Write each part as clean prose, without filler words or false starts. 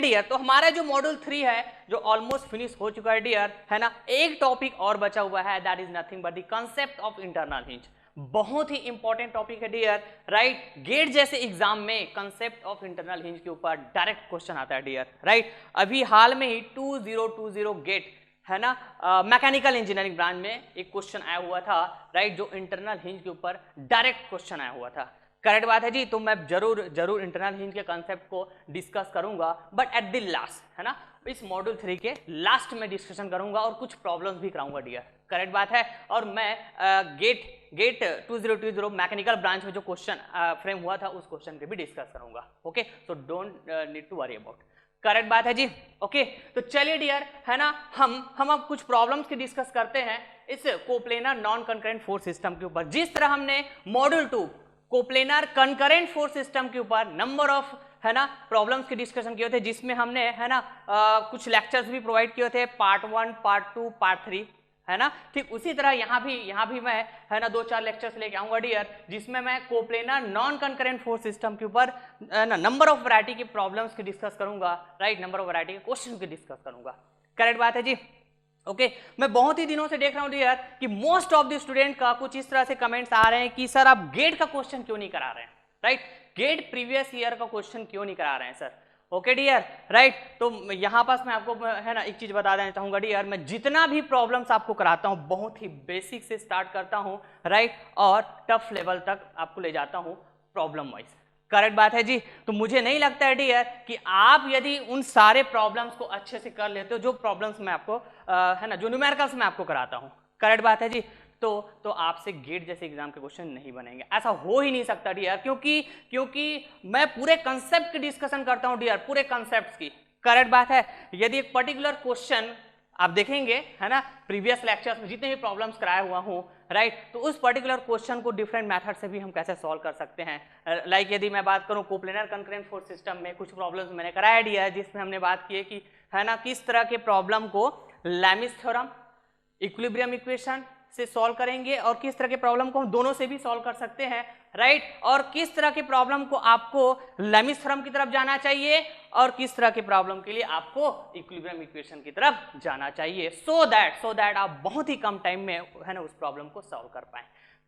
चलिए डियर, तो हमारा जो मॉड्यूल 3 है जो ऑलमोस्ट फिनिश हो चुका है डियर, है ना। एक टॉपिक और बचा हुआ है, that is nothing but the concept of internal hinge. बहुत ही इंपॉर्टेंट टॉपिक है डियर, राइट। गेट जैसे एग्जाम में कंसेप्ट ऑफ इंटरनल हिंज के ऊपर डायरेक्ट क्वेश्चन आता है डियर, राइट। अभी हाल में ही 2020 गेट, है ना, मैकेनिकल इंजीनियरिंग ब्रांच में एक क्वेश्चन आया हुआ था, राइट, जो इंटरनल हिंज के ऊपर डायरेक्ट क्वेश्चन आया हुआ था। करेक्ट बात है जी। तो मैं जरूर इंटरनल हिंज के कंसेप्ट को डिस्कस करूंगा, बट एट द लास्ट, है ना, इस मॉड्यूल 3 के लास्ट में डिस्कशन करूंगा और कुछ प्रॉब्लम्स भी कराऊंगा डियर। करेक्ट बात है। और मैं गेट 2020 मैकेनिकल ब्रांच में जो क्वेश्चन फ्रेम हुआ था उस क्वेश्चन के भी डिस्कस करूंगा। Okay, so don't need to worry about. Correct बात है जी। ओके, तो चलिए डियर, है ना, हम अब कुछ प्रॉब्लम्स की डिस्कस करते हैं इस coplanar non concurrent force system के ऊपर। जिस तरह हमने module 2 coplanar concurrent force system के ऊपर नंबर ऑफ, है ना, प्रॉब्लम्स की डिस्कशन किए थे, जिसमें हमने, है ना, कुछ लेक्चर्स भी प्रोवाइड किए थे, पार्ट 1, पार्ट 2, पार्ट 3, है ना। ठीक उसी तरह यहाँ भी मैं, है ना, 2-4 लेक्चर्स लेके आऊंगा डियर, जिसमें मैं coplanar non concurrent force system के ऊपर नंबर ऑफ वैरायटी की प्रॉब्लम्स की डिस्कस करूंगा, राइट, नंबर ऑफ वैरायटी के क्वेश्चन की डिस्कस करूंगा। करेक्ट बात है जी। ओके, मैं बहुत ही दिनों से देख रहा हूं डियर कि मोस्ट ऑफ द स्टूडेंट का कुछ इस तरह से कमेंट्स आ रहे हैं कि सर आप गेट का क्वेश्चन क्यों नहीं करा रहे हैं, राइट, गेट प्रीवियस ईयर का क्वेश्चन क्यों नहीं करा रहे हैं सर। Okay dear, right. तो यहाँ पास मैं आपको, है ना, एक चीज बता देना चाहूंगा डियर, मैं जितना भी प्रॉब्लम्स आपको कराता हूँ बहुत ही बेसिक से स्टार्ट करता हूँ, राइट, और टफ लेवल तक आपको ले जाता हूँ प्रॉब्लम वाइज। करेक्ट बात है जी। तो मुझे नहीं लगता है डियर कि आप यदि उन सारे प्रॉब्लम्स को अच्छे से कर लेते हो जो प्रॉब्लम्स मैं आपको, है ना, जो न्यूमेरिकल्स मैं आपको कराता हूँ। करेक्ट बात है जी। तो आपसे गेट जैसे एग्जाम के क्वेश्चन नहीं बनेंगे, ऐसा हो ही नहीं सकता डियर, क्योंकि मैं पूरे कंसेप्ट की डिस्कशन करता हूँ डियर, पूरे कंसेप्ट की। करेक्ट बात है। यदि एक पर्टिकुलर क्वेश्चन आप देखेंगे, है ना, प्रीवियस लेक्चर्स में जितने भी प्रॉब्लम्स कराया हुआ हूँ, राइट, तो उस पर्टिकुलर क्वेश्चन को डिफरेंट मेथड से भी हम कैसे सॉल्व कर सकते हैं। लाइक यदि मैं बात करूँ कोप्लेनर कंकरेंट फोर्स सिस्टम में कुछ प्रॉब्लम्स मैंने कराया दिया है, जिसमें हमने बात की है कि, है ना, किस तरह के प्रॉब्लम को लैमिस थ्योरम, इक्विलिब्रियम इक्वेशन से सॉल्व करेंगे और किस तरह के प्रॉब्लम को हम दोनों से भी सॉल्व कर सकते हैं, राइट, और किस तरह के प्रॉब्लम को आपको लैमिस थ्योरम की तरफ जाना चाहिए और किस तरह के प्रॉब्लम के लिए आपको इक्विलिब्रियम इक्वेशन की तरफ जाना चाहिए, सो दैट आप बहुत ही कम टाइम में, है ना, उस प्रॉब्लम को सॉल्व कर पाए।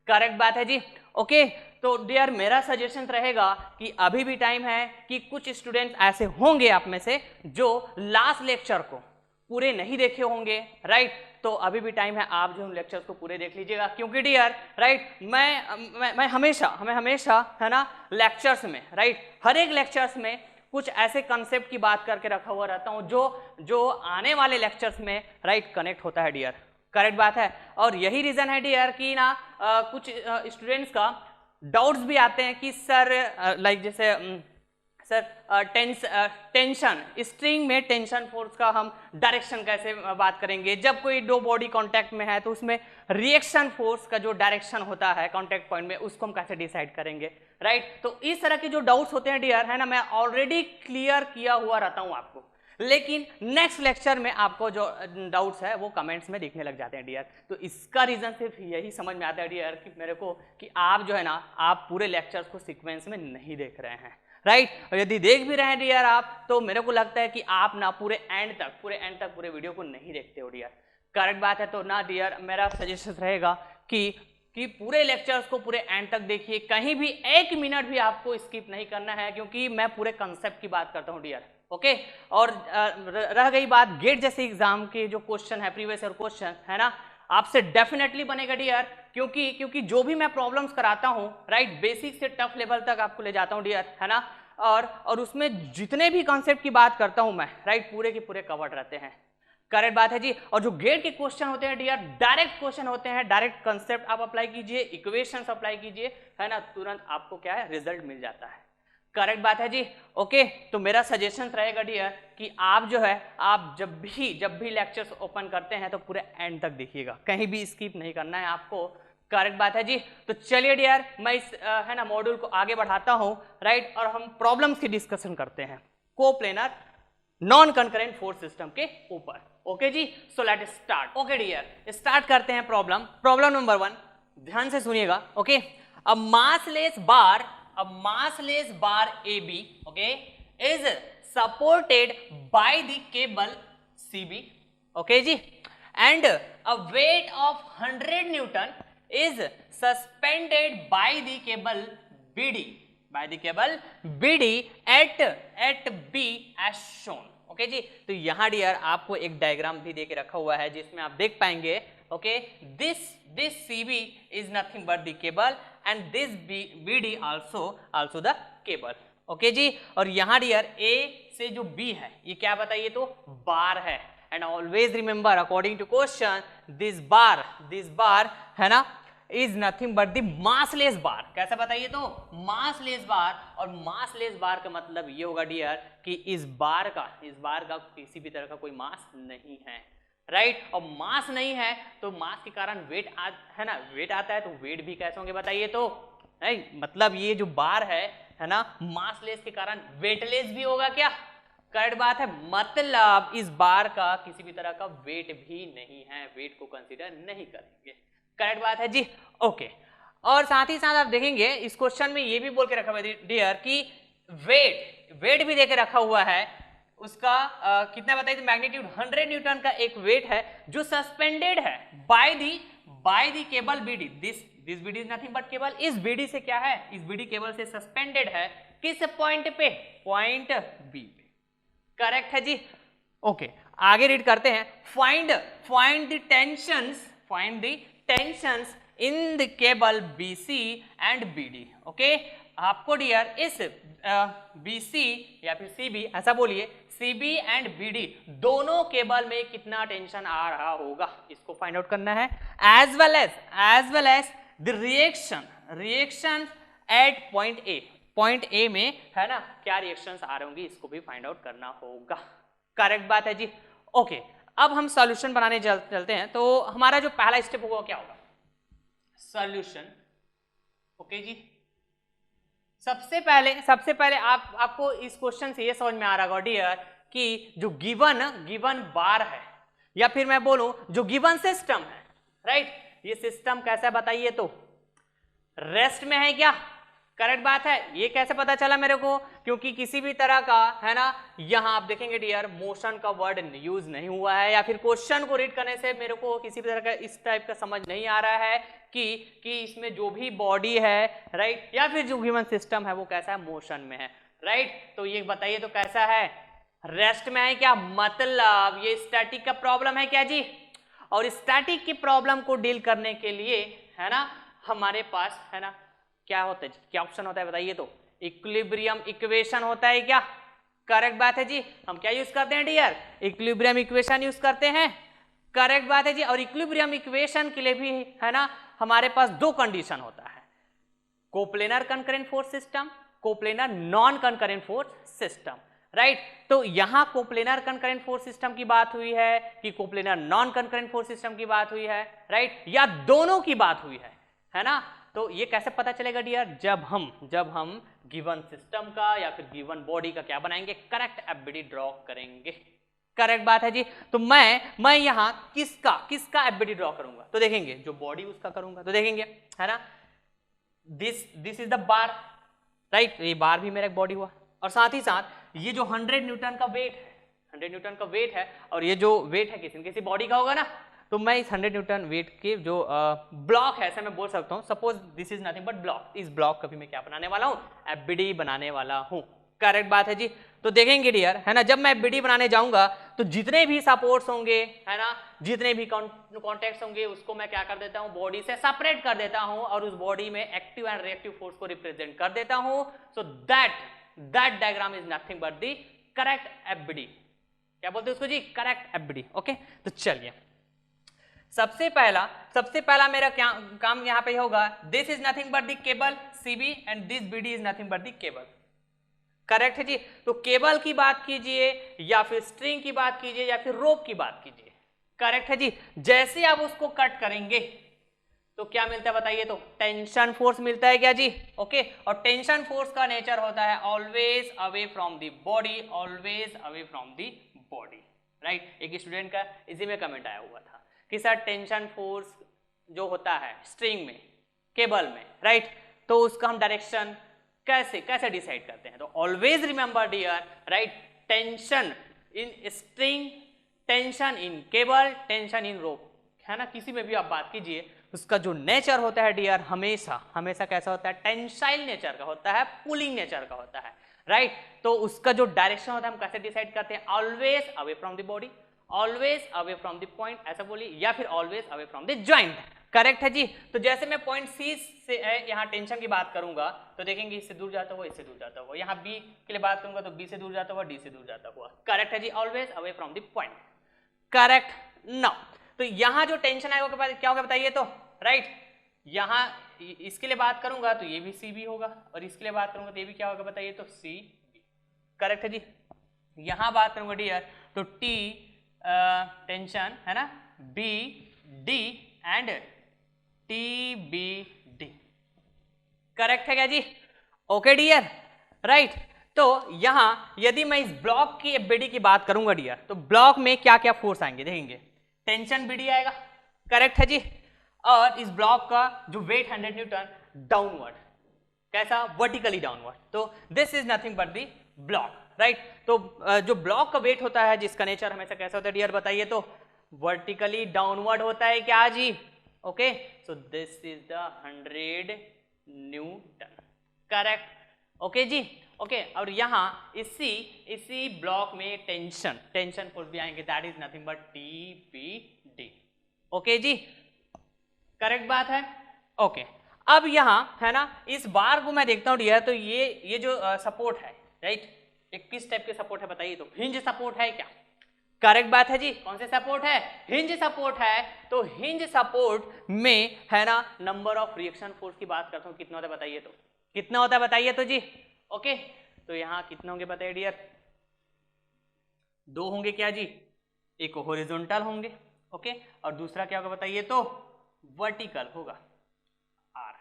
करेक्ट बात है जी। ओके, तो डियर मेरा सजेशन रहेगा कि अभी भी टाइम है कि कुछ स्टूडेंट ऐसे होंगे आप में से जो लास्ट लेक्चर को पूरे नहीं देखे होंगे, राइट, तो अभी भी टाइम है, आप जो लेक्चर्स को पूरे देख लीजिएगा, क्योंकि डियर, राइट, मैं हमेशा, है ना, लेक्चर्स में, राइट, हर एक लेक्चर्स में कुछ ऐसे कंसेप्ट की बात करके रखा हुआ रहता हूं जो आने वाले लेक्चर्स में, राइट, कनेक्ट होता है डियर। करेक्ट बात है। और यही रीजन है डियर कि ना कुछ स्टूडेंट्स का डाउट्स भी आते हैं कि सर, लाइक जैसे सर टेंशन स्ट्रिंग में टेंशन फोर्स का हम डायरेक्शन कैसे बात करेंगे, जब कोई दो बॉडी कांटेक्ट में है तो उसमें रिएक्शन फोर्स का जो डायरेक्शन होता है कांटेक्ट पॉइंट में उसको हम कैसे डिसाइड करेंगे, राइट। तो इस तरह के जो डाउट्स होते हैं डियर, है ना, मैं ऑलरेडी क्लियर किया हुआ रहता हूं आपको, लेकिन नेक्स्ट लेक्चर में आपको जो डाउट्स है वो कमेंट्स में दिखने लग जाते हैं डियर। तो इसका रीजन सिर्फ यही समझ में आता है डियर कि मेरे को कि आप जो है ना, आप पूरे लेक्चर्स को सीक्वेंस में नहीं देख रहे हैं, राइट। और यदि देख भी रहे हैं डियर आप, तो मेरे को लगता है कि आप ना पूरे एंड तक पूरे वीडियो को नहीं देखते हो डियर। करेक्ट बात है। तो ना डियर मेरा सजेशन रहेगा कि पूरे लेक्चर्स को पूरे एंड तक देखिए, कहीं भी 1 मिनट भी आपको स्किप नहीं करना है, क्योंकि मैं पूरे कंसेप्ट की बात करता हूँ डियर। ओके, और रह गई बात गेट जैसे एग्जाम के जो क्वेश्चन है, प्रीवियस ईयर क्वेश्चन, है ना, आपसे डेफिनेटली बनेगा डियर, क्योंकि जो भी मैं प्रॉब्लम्स कराता हूं, राइट, बेसिक से टफ लेवल तक आपको ले जाता हूं डियर, है ना, और उसमें जितने भी कॉन्सेप्ट की बात करता हूं मैं, राइट, पूरे के पूरे कवर्ड रहते हैं। करेक्ट बात है जी। और जो गेट के क्वेश्चन होते हैं डियर, डायरेक्ट क्वेश्चन होते हैं, डायरेक्ट कंसेप्ट आप अप्लाई कीजिए, इक्वेशंस अप्लाई कीजिए, है ना, तुरंत आपको क्या है, रिजल्ट मिल जाता है। करेक्ट बात है जी। ओके, तो मेरा सजेशन रहेगा डियर कि आप जो है, आप जब भी लेक्चर्स ओपन करते हैं तो पूरे एंड तक देखिएगा, कहीं भी स्किप नहीं करना है आपको। करेक्ट बात है जी। तो चलिए डियर, मैं इस, है ना, मॉड्यूल को आगे बढ़ाता हूं, राइट, और हम प्रॉब्लम्स की डिस्कशन करते हैं coplanar non concurrent force system के ऊपर। ओके जी, so let start. Okay dear, start करते हैं प्रॉब्लम नंबर 1, ध्यान से सुनिएगा। Okay, a massless bar AB, okay, is supported by the cable CB, okay जी, and a weight of 100 Newton is suspended by the cable BD, at B as shown, okay जी। तो यहाँ dear आपको एक diagram भी देके रखा हुआ है जिसमें आप देख पाएंगे, okay, this CB is nothing but the cable and this BD also the cable, okay जी। और यहाँ डियर A से जो B है ये क्या बताइए तो बार है, and always remember according to question this bar है ना is nothing but the massless bar, कैसा बताइए तो मासलेस बार। और मासलेस बार का मतलब ये होगा डियर कि इस बार का किसी भी तरह का कोई मास नहीं है, राइट। और मास नहीं है तो मास के कारण वेट है ना, वेट आता है तो वेट भी कैसे होंगे बताइए तो, राइट। मतलब ये जो बार है ना, मासलेस के कारण वेटलेस भी होगा क्या, करेक्ट बात है। मतलब इस बार का किसी भी तरह का वेट भी नहीं है, वेट को कंसीडर नहीं करेंगे, करेक्ट बात है जी, ओके। और साथ ही साथ आप देखेंगे इस क्वेश्चन में ये भी बोल के रखा हुआ है डियर कि वेट भी देके रखा हुआ है, उसका कितना बताइए तो मैग्नीट्यूड 100 न्यूटन का एक वेट है जो सस्पेंडेड है by the cable BD, this BD is nothing but cable, इस BD से क्या है, इस BD केबल से सस्पेंडेड है किस पॉइंट पे, पॉइंट B पे, करेक्ट है जी, ओके। आगे रीड करते हैं, find the tensions in the cable BC and BD, okay. आपको डियर इस BC या फिर CB ऐसा बोलिए, CB एंड BD दोनों केबल में कितना टेंशन आ रहा होगा इसको फाइंड आउट करना है, as well as the reaction at point A में है ना क्या रिएक्शंस आ रहे होंगे इसको भी फाइंड आउट करना होगा, करेक्ट बात है जी, ओके। अब हम सॉल्यूशन बनाने चलते हैं। तो हमारा जो पहला स्टेप होगा क्या होगा, सॉल्यूशन, ओके जी। सबसे पहले आपको इस क्वेश्चन से ये समझ में आ रहा होगा डियर कि जो गिवन बार है या फिर मैं बोलूं जो गिवन सिस्टम है, राइट, ये सिस्टम कैसा बताइए तो रेस्ट में है क्या, करेक्ट बात है। ये कैसे पता चला मेरे को, क्योंकि किसी भी तरह का है ना यहां आप देखेंगे डियर मोशन का वर्ड यूज नहीं हुआ है, या फिर क्वेश्चन को रीड करने से मेरे को किसी भी तरह का इस टाइप का समझ नहीं आ रहा है कि इसमें जो भी बॉडी है, राइट, या फिर जो ह्यूमन सिस्टम है वो कैसा है, मोशन में है, राइट। तो ये बताइए तो कैसा है, रेस्ट में है क्या, मतलब ये स्टैटिक का प्रॉब्लम है क्या जी। और स्टैटिक की प्रॉब्लम को डील करने के लिए है ना हमारे पास है ना क्या होता है, क्या ऑप्शन होता है बताइए तो, इक्विलिब्रियम इक्वेशन होता है क्या, करेक्ट बात है जी। हम क्या यूज करते हैं डियर, इक्विलिब्रियम इक्वेशन यूज करते हैं, करेक्ट बात है जी। और इक्विलिब्रियम इक्वेशन के लिए भी है ना हमारे पास दो कंडीशन होता है, coplanar concurrent force system, coplanar non concurrent force system, right. तो यहां कोप्लेनर कंकरेंट फोर्स सिस्टम की बात हुई है कि coplanar non concurrent force system की बात हुई है, राइट, या दोनों की बात हुई है ना। तो ये कैसे पता चलेगा डियर, जब हम गिवन सिस्टम का या फिर गिवन बॉडी का क्या बनाएंगे, करेक्ट एफबीडी ड्रॉ करेंगे, करेक्ट बात है जी। तो मैं यहाँ किसका एफबीडी ड्रॉ करूंगा, तो देखेंगे जो बॉडी उसका करूंगा, तो देखेंगे है ना this is the bar, right, ये बार भी मेरा एक बॉडी हुआ, और साथ ही साथ ये जो 100 न्यूटन का वेट है, और ये जो वेट है किसी बॉडी का होगा ना, तो मैं इस 100 न्यूटन वेट के जो ब्लॉक है ऐसा मैं बोल सकता हूँ, suppose this is nothing but block, इस ब्लॉक का भी मैं क्या बनाने वाला हूँ, एफबीडी बनाने वाला हूँ, करेक्ट बात है जी। तो देखेंगे डियर है ना जब मैं एफबीडी बनाने जाऊंगा तो जितने भी सपोर्ट्स होंगे है ना, जितने भी कॉन्टेक्ट्स होंगे उसको मैं क्या कर देता हूँ, बॉडी से सेपरेट कर देता हूँ, और उस बॉडी में एक्टिव एंड रिएक्टिव फोर्स को रिप्रेजेंट कर देता हूँ। So that diagram is nothing but the correct FBD, क्या बोलते हैं उसको जी, करेक्ट एफबीडी, ओके। तो चलिए सबसे पहला मेरा क्या काम यहाँ पे होगा, this is nothing but the cable CB and this BD is nothing but the cable, correct है जी। तो केबल की बात कीजिए या फिर स्ट्रिंग की बात कीजिए या फिर रोप की बात कीजिए, करेक्ट है जी। जैसे आप उसको कट करेंगे तो क्या मिलता है बताइए तो, टेंशन फोर्स मिलता है क्या जी, ओके। और टेंशन फोर्स का नेचर होता है always away from the body, always away from the body, right. एक स्टूडेंट का इसी में कमेंट आया हुआ था कि सर टेंशन फोर्स जो होता है स्ट्रिंग में, केबल में, राइट, तो उसका हम डायरेक्शन कैसे डिसाइड करते हैं, तो always remember dear, right, tension in string, tension in cable, tension in rope, है ना, किसी में भी आप बात कीजिए उसका जो नेचर होता है डियर हमेशा हमेशा कैसा होता है, टेंसाइल नेचर का होता है, पुलिंग नेचर का होता है, राइट। तो उसका जो डायरेक्शन होता है हम कैसे डिसाइड करते हैं, always away from the body, always away from the point, ऐसा बोलिए, या फिर always away from the joint. Correct है जी। तो जैसे मैं पॉइंट सी से यहाँ टेंशन की बात करूंगा तो देखेंगे इससे दूर जाता हुआ, इससे दूर जाता हुआ, यहाँ बी के लिए बात करूंगा तो बी से दूर जाता हुआ, डी से दूर जाता हुआ। करेक्ट है जी, always away from the point. Correct. Now तो यहाँ जो टेंशन आएगा बाद क्या होगा बताइए तो, राइट। यहाँ इसके लिए बात करूंगा तो ये भी सी बी होगा, और इसके लिए बात करूंगा तो ये भी क्या होगा बताइए तो सी बी। करेक्ट है जी। यहाँ बात करूंगा डियर तो टी टेंशन है ना, B D and T B D. Correct है क्या जी? Okay dear, right. तो यहां यदि मैं इस ब्लॉक की एफबीडी की बात करूंगा डियर, तो ब्लॉक में क्या क्या फोर्स आएंगे देखेंगे, टेंशन बीडी आएगा। करेक्ट है जी। और इस ब्लॉक का जो वेट 100 न्यूटन डाउनवर्ड, कैसा, वर्टिकली डाउनवर्ड। तो this is nothing but the block, right. तो जो ब्लॉक का वेट होता है जिसका नेचर हमेशा कैसा होता है डियर बताइए तो, वर्टिकली डाउनवर्ड होता है क्या जी? Okay, so this is the 100 newton. Correct, okay जी। ओके, और यहां इसी ब्लॉक में टेंशन फोर्स भी आएंगे, that is nothing but T P D. Okay जी, करेक्ट बात है। ओके, अब यहां है ना, इस बार को मैं देखता हूं डियर, तो ये जो सपोर्ट है, राइट, एक किस टाइप के सपोर्ट है बताइए तो, हिंज सपोर्ट है क्या? करेक्ट बात है जी। कौन से सपोर्ट है? हिंज सपोर्ट है। तो हिंज सपोर्ट में है ना, नंबर ऑफ रिएक्शन फोर्स की बात करता हूं, कितना होता है बताइए तो, कितना होता है बताइए तो जी। ओके, तो यहां कितने होंगे बताइए डियर, 2 होंगे क्या जी? एक हॉरिजॉन्टल होंगे, ओके, और दूसरा क्या होगा बताइए तो, वर्टिकल होगा, आर।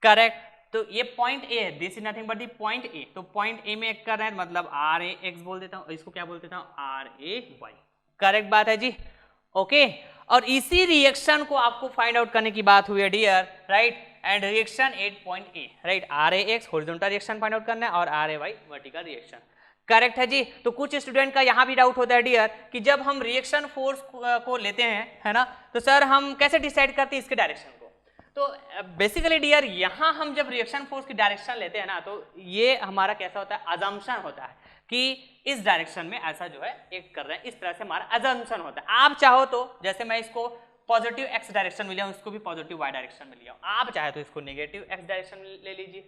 करेक्ट। तो ये पॉइंट ए है, this is nothing but the point A. तो पॉइंट ए में एक कर रहे हैं मतलब आर ए एक्स बोल देता हूं, इसको क्या बोल देता हूं, आर ए वाई। करेक्ट बात है जी। ओके, और इसी रिएक्शन को आपको फाइंड आउट करने की बात हुई है dear, right. And reaction at point A, right, R A X horizontal reaction find out करना है और R A Y vertical reaction. Correct है जी। तो कुछ स्टूडेंट का यहां भी डाउट होता है डियर कि जब हम रिएक्शन फोर्स को लेते हैं, है ना, तो सर हम कैसे डिसाइड करते हैं इसके डायरेक्शन को? तो बेसिकली डियर यहां हम जब रिएक्शन फोर्स की डायरेक्शन लेते हैं ना, तो ये हमारा कैसा होता है, अजम्पशन होता है कि इस डायरेक्शन में ऐसा जो है एक कर रहे हैं, इस तरह से हमारा अजम्पशन होता है। आप चाहो तो जैसे मैं इसको पॉजिटिव एक्स डायरेक्शन में लिया हूं, इसको भी पॉजिटिव वाई डायरेक्शन में लिया हूं, आप चाहे तो इसको नेगेटिव एक्स डायरेक्शन में ले लीजिए,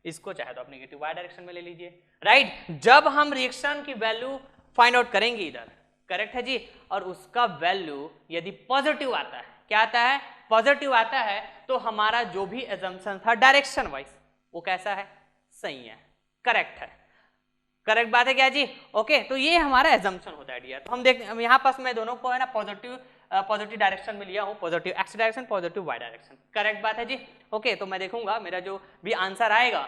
इसको चाहे तो आप नेगेटिव वाई डायरेक्शन में ले लीजिए, राइट। जब हम रिएक्शन की वैल्यू फाइंड आउट करेंगे इधर, करेक्ट है जी, और उसका वैल्यू यदि पॉजिटिव आता है, क्या आता है, पॉजिटिव आता है, तो हमारा जो भी एजम्पशन था डायरेक्शन वाइज वो कैसा है, सही है, करेक्ट है। करेक्ट बात है क्या जी? ओके, तो ये हमारा एजम्पशन होता है डियर। तो हम देख यहाँ पास मैं दोनों को है ना पॉजिटिव डायरेक्शन में लिया हूँ, positive X direction, positive Y direction. Correct बात है जी। ओके, तो मैं देखूंगा मेरा जो भी आंसर आएगा,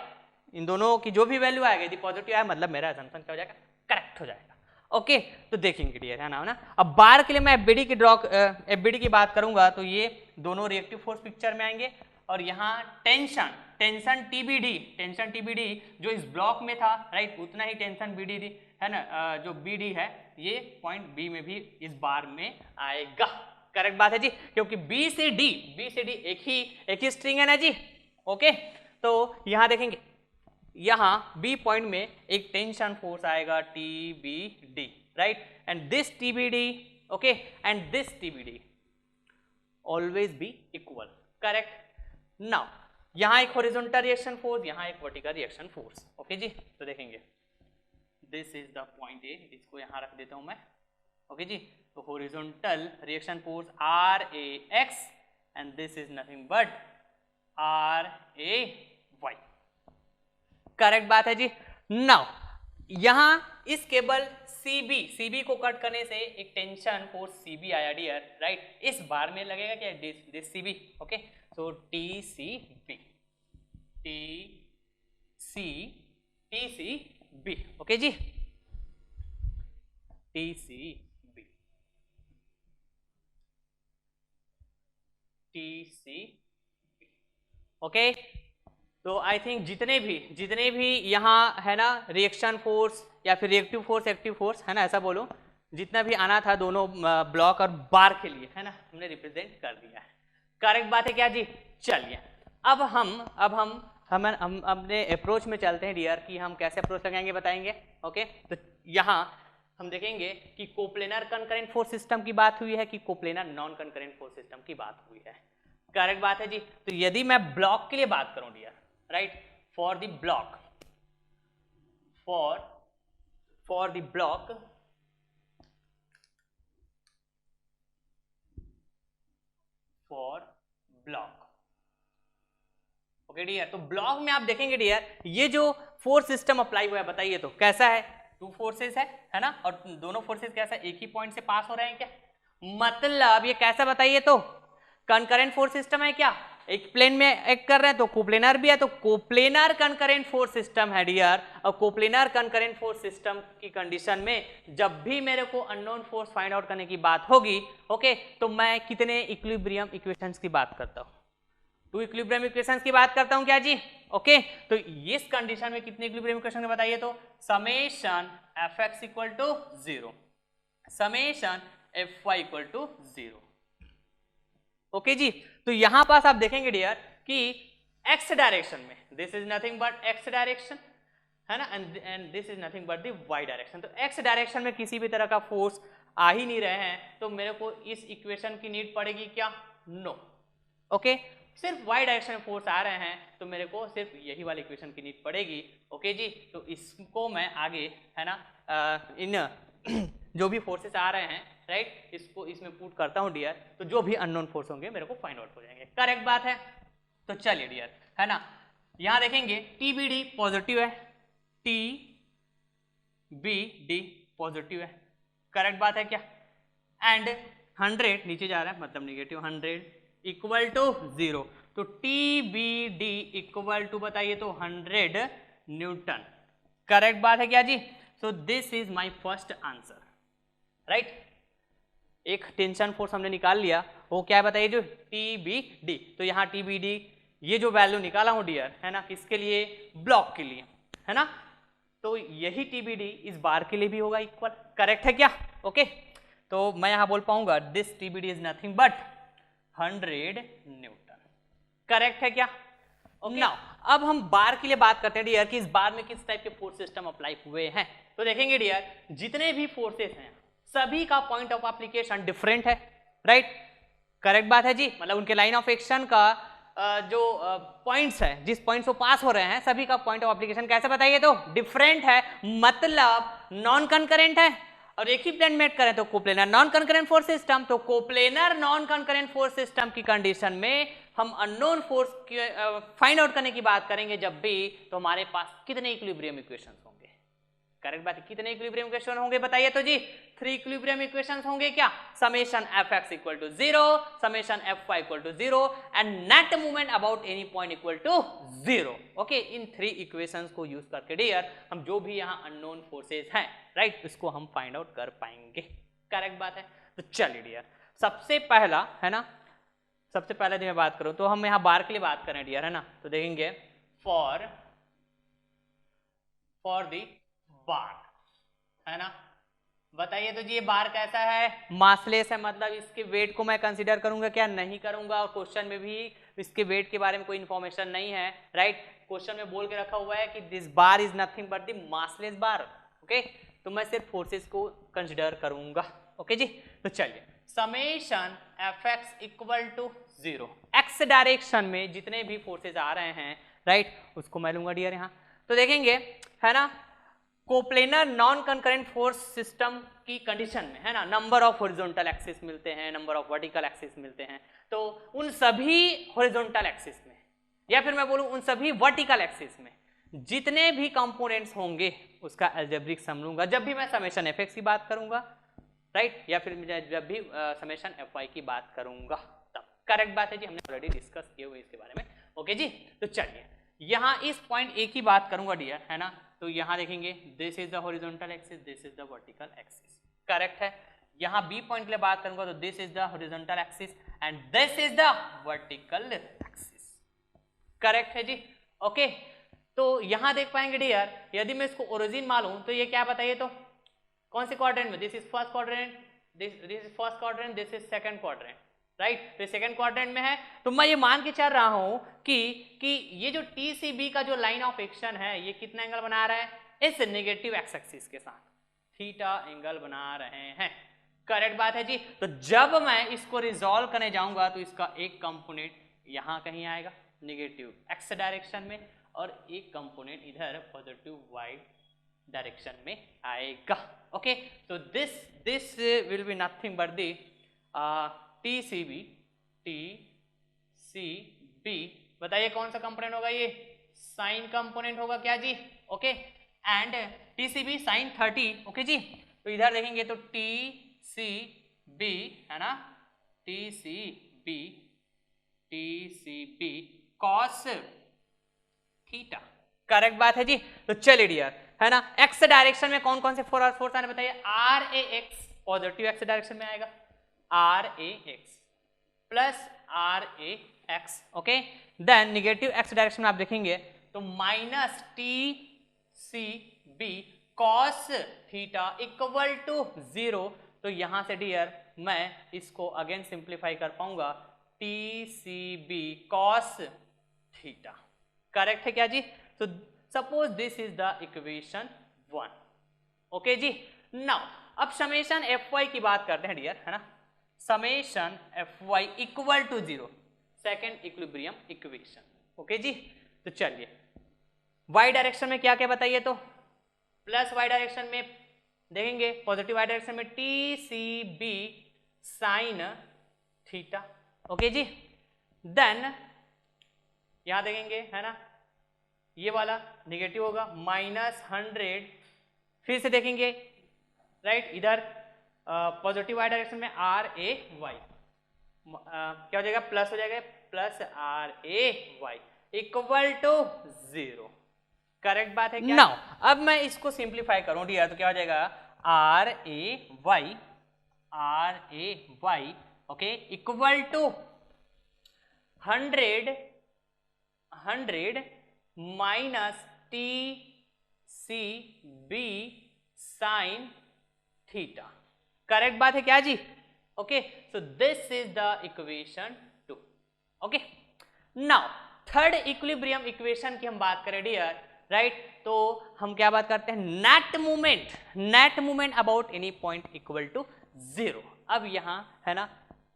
इन दोनों की जो भी वैल्यू आएगी, यदि पॉजिटिव आए मतलब मेरा एजम्पशन क्या हो जाएगा, करेक्ट हो जाएगा। ओके, तो देखेंगे डियर, है ना। अब बार के लिए मैं एफबीडी की बात करूंगा तो ये दोनों रिएक्टिव फोर्स पिक्चर में आएंगे, और यहाँ टेंशन टीबीडी जो इस ब्लॉक में था, राइट, उतना ही टेंशन बीडी है ना, जो बीडी है ये पॉइंट बी में भी इस बार में आएगा। करेक्ट बात है जी, क्योंकि बी से डी एक ही स्ट्रिंग है ना जी। ओके, तो यहां देखेंगे, यहां बी पॉइंट में एक टेंशन फोर्स आएगा TBD, right, and this TBD, okay, and this TBD always be equal. Correct. Now यहां एक हॉरिजॉन्टल रिएक्शन फोर्स, यहां एक वर्टिकल रिएक्शन फोर्स। ओके जी, तो देखेंगे this is the point A, इसको यहां रख देता हूं मैं। ओके जी, तो horizontal reaction force R A X and this is nothing but R A Y. Correct बात है जी। नाउ यहां इस केबल सीबी को कट करने से एक टेंशन फोर्स सीबी आया डियर, राइट, इस बार में लगेगा क्या, this CB. Okay, so TCB, TCB, okay जी, टीसीबी, टीसीबी, ओके। तो आई थिंक जितने भी यहाँ है ना रिएक्शन फोर्स या फिर रिएक्टिव फोर्स एक्टिव फोर्स है ना, ऐसा बोलो, जितना भी आना था दोनों ब्लॉक और बार के लिए है ना, हमने रिप्रेजेंट कर दिया है। करेक्ट बात है क्या जी? चलिए अब हम अपने अप्रोच में चलते हैं डियर कि हम कैसे अप्रोच लगाएंगे बताएंगे। ओके, तो यहाँ हम देखेंगे कि कोप्लेनर कंकरेंट फोर्स सिस्टम की बात हुई है कि coplanar non concurrent force system की बात हुई है। करेक्ट बात है जी। तो यदि मैं ब्लॉक के लिए बात करूं dear, right, for the block, for the block okay dear, तो ब्लॉक में आप देखेंगे डियर ये जो फोर्स सिस्टम अप्लाई हुआ है बताइए तो कैसा है? टू फोर्सेस है ना, और दोनों फोर्सेस कैसा एक ही पॉइंट से पास हो रहे हैं क्या? मतलब ये कैसा बताइए तो कंकरेंट फोर्स सिस्टम है क्या? एक प्लेन में एक्ट कर रहे हैं तो कोप्लेनर भी है, तो कोप्लेनर कंकरेंट फोर्स सिस्टम है डियर। और कोप्लेनर कंकरेंट फोर्स सिस्टम की कंडीशन में जब भी मेरे को अननोन फोर्स फाइंड आउट करने की बात होगी, ओके, तो मैं कितने इक्विलिब्रियम इक्वेशंस की बात करता हूं? टू इक्विलिब्रियम इक्वेशंस की बात करता हूं क्या जी? ओके, तो इस कंडीशन में कितने इक्विलिब्रियम इक्वेशन बताइए तो summation fx equal to 0, summation fy equal to 0। Okay जी, तो यहां पास आप देखेंगे डियर कि x डायरेक्शन में this is nothing but x direction है ना, and this is nothing but the y direction. तो x डायरेक्शन में किसी भी तरह का फोर्स आ ही नहीं रहे हैं, तो मेरे को इस इक्वेशन की नीड पड़ेगी क्या? नो। ओके, सिर्फ y डायरेक्शन में फोर्स आ रहे हैं तो मेरे को सिर्फ यही वाली इक्वेशन की नीड पड़ेगी। ओके जी, तो इसको मैं आगे है ना इन जो भी फोर्सेस आ रहे हैं, राइट, इसको इसमें पुट करता हूं डियर, तो जो भी अननोन फोर्स होंगे मेरे को फाइंड आउट हो जाएंगे। करेक्ट बात है। तो चलिए डियर है ना, यहां देखेंगे TBD पॉजिटिव है, TBD पॉजिटिव है। करेक्ट बात है क्या? एंड 100 नीचे जा रहा है मतलब निगेटिव 100 इक्वल टू 0, तो TBD इक्वल टू बताइए तो 100 न्यूटन। करेक्ट बात है क्या जी? So this is my first answer, right. एक टेंशन फोर्स हमने निकाल लिया, वो क्या है बताइए जो TBD। तो यहाँ TBD ये जो वैल्यू निकाला हूं डियर है ना, किसके लिए? ब्लॉक के लिए है ना, तो यही TBD इस बार के लिए भी होगा इक्वल। करेक्ट है क्या? ओके, तो मैं यहां बोल पाऊंगा this TBD is nothing but 100 newton. Correct है क्या? नाउ अब हम बार के लिए बात करते हैं डियर कि इस बार में किस टाइप के फोर्स सिस्टम अप्लाई हुए हैं। तो देखेंगे डियर जितने भी फोर्सेस हैं सभी का पॉइंट ऑफ एप्लीकेशन डिफरेंट है, राइट। करेक्ट बात है जी, मतलब उनके लाइन ऑफ एक्शन का जो पॉइंट्स है, जिस पॉइंट से पास हो रहे हैं, सभी का पॉइंट ऑफ एप्लीकेशन कैसे बताइए तो डिफरेंट है, मतलब नॉन कंकरेंट है। और एक ही प्लेन मेट करें तो coplanar non concurrent force system, तो coplanar non concurrent force system की कंडीशन में हम अननोन फोर्स फाइंड आउट करने की बात करेंगे जब भी, तो हमारे पास कितने इक्विलिब्रियम इक्वेशंस होंगे? करेक्ट बात है, कितने इक्विलिब्रियम इक्वेशन होंगे बताइए तो जी? 3 इक्विलिब्रियम इक्वेशंस होंगे क्या? Summation fx equal to 0, summation fy equal to 0 and net movement about any point equal to 0। Okay, इन 3 इक्वेशंस को यूज करके डियर हम जो भी यहाँ अननोन फोर्सेस हैं, राइट, इसको हम फाइंड आउट कर पाएंगे। करेक्ट बात है। तो चलिए डियर सबसे पहला है ना, सबसे पहले जो मैं बात करूं तो हम यहाँ बार के लिए बात करें डियर है ना, तो देखेंगे फॉर दी बार है ना, बताइए तो जी ये बार कैसा है? मासलेस है, मतलब इसके वेट को मैं कंसीडर करूंगा क्या? नहीं करूंगा, और क्वेश्चन में भी इसके वेट के बारे में कोई इंफॉर्मेशन नहीं है, राइट। क्वेश्चन में बोल के रखा हुआ है कि this bar is nothing but the massless bar. Okay, तो मैं सिर्फ फोर्सेस को कंसीडर करूंगा। ओके जी, तो चलिए summation fx equal to 0, X direction में जितने भी फोर्सेस आ रहे हैं, राइट, उसको मैं लूंगा डियर यहाँ। तो देखेंगे है ना, coplanar non concurrent force system की कंडीशन में है ना, नंबर ऑफ हॉरिजॉन्टल एक्सिस मिलते हैं, नंबर ऑफ वर्टिकल एक्सिस मिलते हैं, तो उन सभी हॉरिजॉन्टल एक्सिस में या फिर मैं बोलूं उन सभी वर्टिकल एक्सिस में जितने भी कंपोनेंट्स होंगे उसका अलजेब्रिक सम लूंगा जब भी मैं समेशन fx की बात करूंगा, राइट, या फिर जब भी समेशन fy की बात करूंगा तब। करेक्ट बात है जी, हमने ऑलरेडी डिस्कस किए हुए इसके बारे में। ओके जी, तो चलिए यहाँ इस पॉइंट ए की बात करूंगा डियर है ना, तो यहाँ देखेंगे this is the horizontal axis, this is the vertical axis. Correct है। यहाँ बी पॉइंट के लिए बात करूंगा तो this is the horizontal axis and this is the vertical axis. Correct है जी। ओके, तो यहां देख पाएंगे डियर, यदि मैं इसको ओरिजिन मालूम तो ये क्या बताइए, तो कौन से क्वाड्रेंट में, this is first quadrant, this is first quadrant, this is second quadrant, right. तो सेकंड क्वाड्रेंट में है, तो मैं ये मान के चल रहा हूं कि ये जो TCB का जो लाइन ऑफ एक्शन है ये कितना एंगल बना रहा है, इस नेगेटिव एक्स एक्सिस के साथ थीटा एंगल बना रहे हैं। करेक्ट बात है जी। तो जब मैं इसको रिजॉल्व करने जाऊंगा तो इसका एक कंपोनेंट यहां कहीं आएगा नेगेटिव एक्स डायरेक्शन में, और एक कंपोनेंट इधर पॉजिटिव वाई डायरेक्शन में आएगा। ओके, तो this will be nothing but the TCB, बताइए कौन सा कंपोनेंट होगा, ये साइन कंपोनेंट होगा क्या जी। Okay, and TCB sine 30। Okay जी, तो इधर देखेंगे तो TCB है ना, TCB कॉस थीटा। करेक्ट बात है जी। तो चलिए डियर, है ना, एक्स डायरेक्शन में कौन कौन से फोर्स आने बताइए, RAX पॉजिटिव एक्स डायरेक्शन में आएगा, RAX plus RAX। Okay, then negative X direction में आप देखेंगे तो minus TCB cos theta equal to 0। तो यहां से डियर मैं इसको अगेन सिंप्लीफाई कर पाऊंगा, TCB कॉस थीटा। करेक्ट है क्या जी। तो suppose this is the equation 1। Okay जी, नाउ अब समेशन Fy की बात करते हैं डियर, है ना, summation Fy equal to 0, second equilibrium equation. Okay जी, तो चलिए y डायरेक्शन में क्या क्या बताइए, तो प्लस y डायरेक्शन में देखेंगे, पॉजिटिव y डायरेक्शन में TCB साइन थीटा। ओके जी, देन यहां देखेंगे, है ना, ये वाला नेगेटिव होगा -100, फिर से देखेंगे राइट, इधर पॉजिटिव y डायरेक्शन में RAY क्या हो जाएगा, प्लस हो जाएगा, plus RAY equal to 0। Correct बात है क्या। नाउ अब मैं इसको सिंप्लीफाई करूं डियर, तो क्या हो जाएगा, RAY okay equal to 100 minus TCB sine theta. Correct बात है क्या जी। Okay, so this is the equation 2। Okay, now third equilibrium equation की हम बात करें डियर, राइट, तो हम क्या बात करते हैं, net movement about any point equal to 0। अब यहां है ना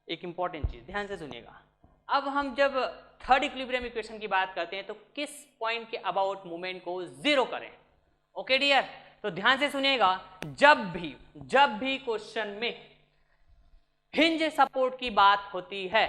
एक इंपॉर्टेंट चीज, ध्यान से सुनिएगा, अब हम जब थर्ड इक्विलिब्रियम इक्वेशन की बात करते हैं तो किस पॉइंट के अबाउट मूवमेंट को 0 करें। ओके डियर, तो ध्यान से सुनिएगा, जब भी क्वेश्चन में हिंज सपोर्ट की बात होती है,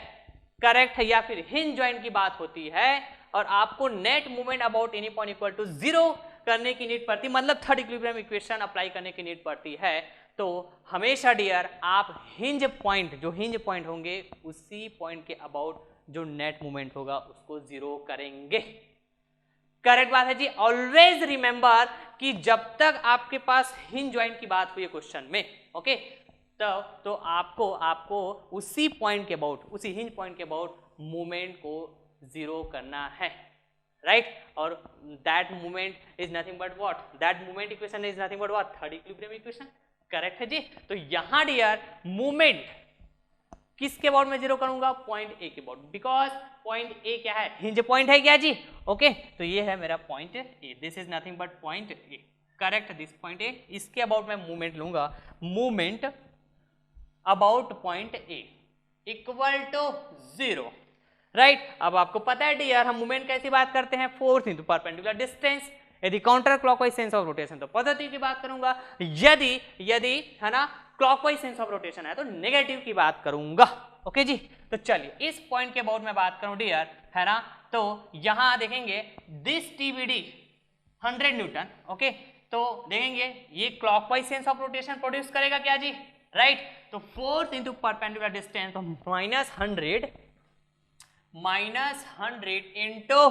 करेक्ट है, या फिर हिंज जॉइंट की बात होती है और आपको net movement about any point equal to 0 करने की नीड पड़ती, मतलब थर्ड इक्विलिब्रियम इक्वेशन अप्लाई करने की नीड पड़ती है, तो हमेशा डियर आप हिंज पॉइंट होंगे उसी पॉइंट के अबाउट जो नेट मूवमेंट होगा उसको 0 करेंगे। करेक्ट बात है जी। ऑलवेज रिमेंबर कि जब तक आपके पास हिंज जॉइंट की बात हुई है क्वेश्चन में, ओके, तो आपको उसी पॉइंट के अबाउट, उसी हिंज पॉइंट के अबाउट मूवमेंट को 0 करना है, राइट, और that movement is nothing but what, that movement equation is nothing but what, third equilibrium equation. Correct है जी। तो यहां डियर मूवमेंट किसके अबाउट में 0 करूंगा, पॉइंट ए के अबाउट, बिकॉज पॉइंट ए क्या है, हिंज पॉइंट है क्या जी। ओके, तो ये है मेरा point A, this is nothing but point A. Correct, this point A, इसके अबाउट मैं मूवमेंट लूंगा, movement about point A equal to 0, right. अब आपको पता है डियर हम मूवमेंट कैसी बात करते हैं, फोर्स इंटू परपेंडिकुलर डिस्टेंस, यदि counter clockwise sense of rotation तो पॉजिटिव की बात करूंगा, यदि है ना क्लॉकवाइज सेंस ऑफ रोटेशन है तो नेगेटिव की बात करूंगा। ओके जी, तो चलिए इस पॉइंट के अबाउट में बात करूं डियर, है ना, तो यहां देखेंगे दिस TBD 100 न्यूटन। ओके, तो देखेंगे ये clockwise sense of rotation produce करेगा क्या जी, राइट, तो फोर्स इंटू परपेंडिकुलर डिस्टेंस तो -100 into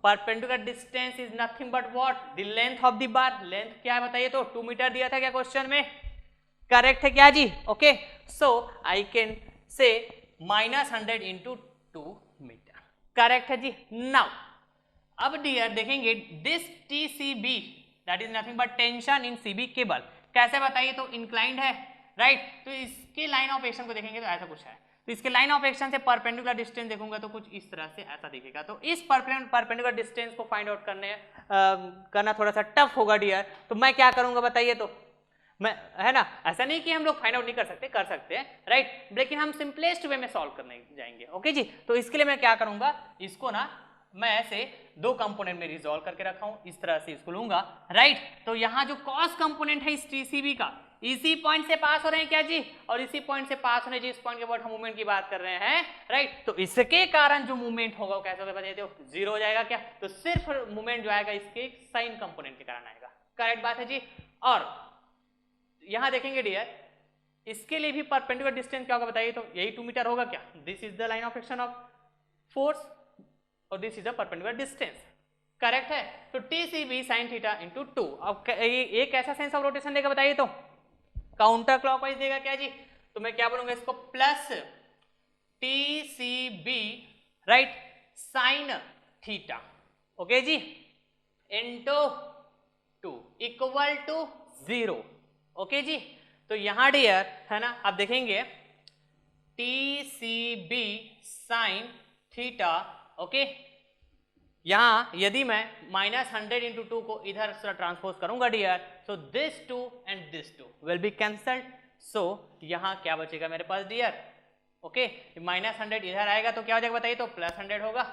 perpendicular distance is nothing but what, the length of the bar, length क्या है बताइए, तो 2 मीटर दिया था क्या क्वेश्चन में। करेक्ट है क्या जी। Okay, so I can say -100 into 2 metre. Correct है जी। नाउ अब डियर देखेंगे this TCB that is nothing but tension in CB cable, कैसे बताइए, तो इंक्लाइंड है राइट, तो इसके लाइन ऑफ एक्शन को देखेंगे तो ऐसा कुछ है, तो इसके लाइन ऑफ एक्शन से परपेंडिकुलर डिस्टेंस देखूंगा तो कुछ इस तरह से ऐसा दिखेगा, तो इस परपेंडिकुलर डिस्टेंस को फाइंड आउट करना थोड़ा सा टफ होगा डियर, तो मैं क्या करूंगा बताइए, तो मैं, है ना, ऐसा नहीं कि हम लोग फाइंड आउट नहीं कर सकते, कर सकते हैं राइट, लेकिन हम सिंपलेस्ट वे में सॉल्व करने जाएंगे। ओके जी, तो इसके लिए मैं क्या करूंगा, इसको ना मैं ऐसे दो कंपोनेंट में रिजॉल्व करके रखा हूं, इस तरह से इसको लूंगा राइट, तो यहां जो कॉस कंपोनेंट है इस TCB का इसी पॉइंट से पास हो रहे हैं क्या जी, और इसी पॉइंट से पास होने जिस पॉइंट के बाद हम मूवमेंट की बात कर रहे हैं राइट, तो इसके कारण जो मूवमेंट होगा वो कैसे होगा बताइए, तो जीरो हो जाएगा क्या, तो सिर्फ मूवमेंट जो आएगा इसके साइन कंपोनेंट के कारण आएगा, करेक्ट बात है जी। और यहां देखेंगे डियर इसके लिए भी परपेंडिकुलर डिस्टेंस क्या होगा बताइए, तो यही 2 मीटर होगा क्या, this is the line of action of force और this is the perpendicular distance, correct है, तो TCB sin थीटा इंटू 2, अब ये कैसा सेंस ऑफ रोटेशन देगा बताइए, तो काउंटर क्लॉकवाइज देगा क्या जी, तो मैं क्या बोलूंगा इसको plus TCB right sine theta, okay जी, इंटू 2 इक्वल टू 0, ओके जी, तो यहां डियर है ना, आप देखेंगे TCB साइन थीटा, ओके, यहां यदि मैं -100 इंटू 2 को इधर से ट्रांसपोज करूंगा dear, so this 2 and this 2 will be cancelled, so यहां क्या बचेगा मेरे पास डियर, ओके, -100 इधर आएगा तो क्या हो जाएगा बताइए, तो +100 होगा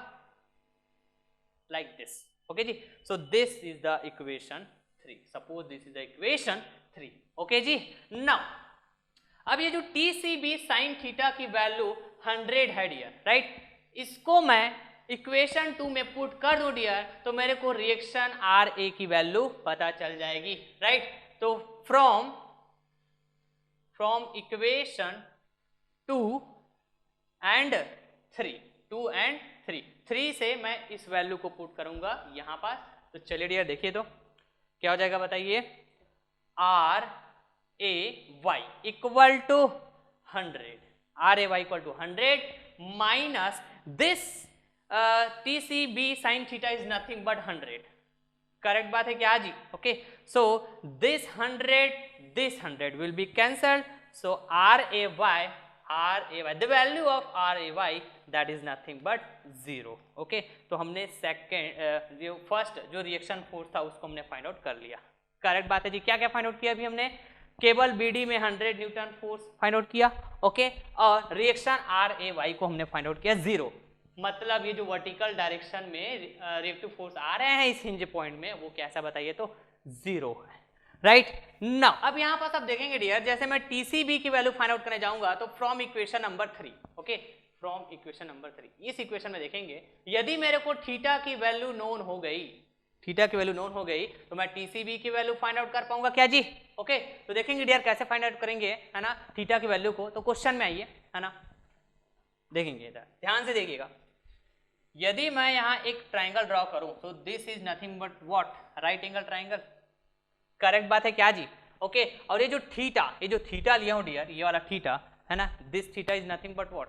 लाइक दिस, ओके जी, so this is the equation 3, suppose this is the equation 3, okay जी। नाउ अब ये जो TCB साइन थीटा की वैल्यू 100 है डियर राइट, इसको मैं इक्वेशन 2 में पुट कर दूं डियर, तो मेरे को रिएक्शन RA की वैल्यू पता चल जाएगी राइट, तो फ्रॉम इक्वेशन 2 एंड 3 से मैं इस वैल्यू को पुट करूंगा यहां पास, तो चलिए डियर देखिए तो क्या हो जाएगा बताइए, RAY equal to 100, RAY equal to 100 minus this TCB sin theta is nothing but 100, correct बात है क्या जी, okay, so this 100 will be cancelled, so RAY the value of RAY that is nothing but 0, okay, तो हमने second जो first जो reaction force था उसको हमने फाइंड आउट कर लिया, करेक्ट बात है जी। क्या क्या फाइंड आउट किया अभी हमने, केवल BD में 100 न्यूटन फोर्स फाइंड आउट किया, ओके, और रिएक्शन RAY को हमने फाइंड आउट किया 0, मतलब ये जो वर्टिकल डायरेक्शन में रिएक्टिव फोर्स आ रहे हैं इस हिंज पॉइंट में वो कैसा बताइए, तो 0 है राइट। नाउ अब यहां पर आप देखेंगे डियर, जैसे मैं TCB की वैल्यू फाइंड आउट करने जाऊंगा तो from equation number 3, okay, from equation number 3, इस इक्वेशन में देखेंगे यदि मेरे को थीटा की वैल्यू नोन हो गई, तो मैं TCB की वैल्यू फाइंड आउट कर पाऊंगा क्या जी, ओके, तो देखेंगे डियर कैसे फाइंड आउट करेंगे, है ना, थीटा की वैल्यू को, तो क्वेश्चन में आइए, है ना, देखेंगे इधर ध्यान से देखिएगा, यदि मैं यहां एक ट्राइंगल ड्रॉ करूं तो this is nothing but what, right angle triangle, correct बात है क्या जी, ओके, और ये जो थीटा लिया हूं डियर, ये वाला थीटा है ना, this theta is nothing but what,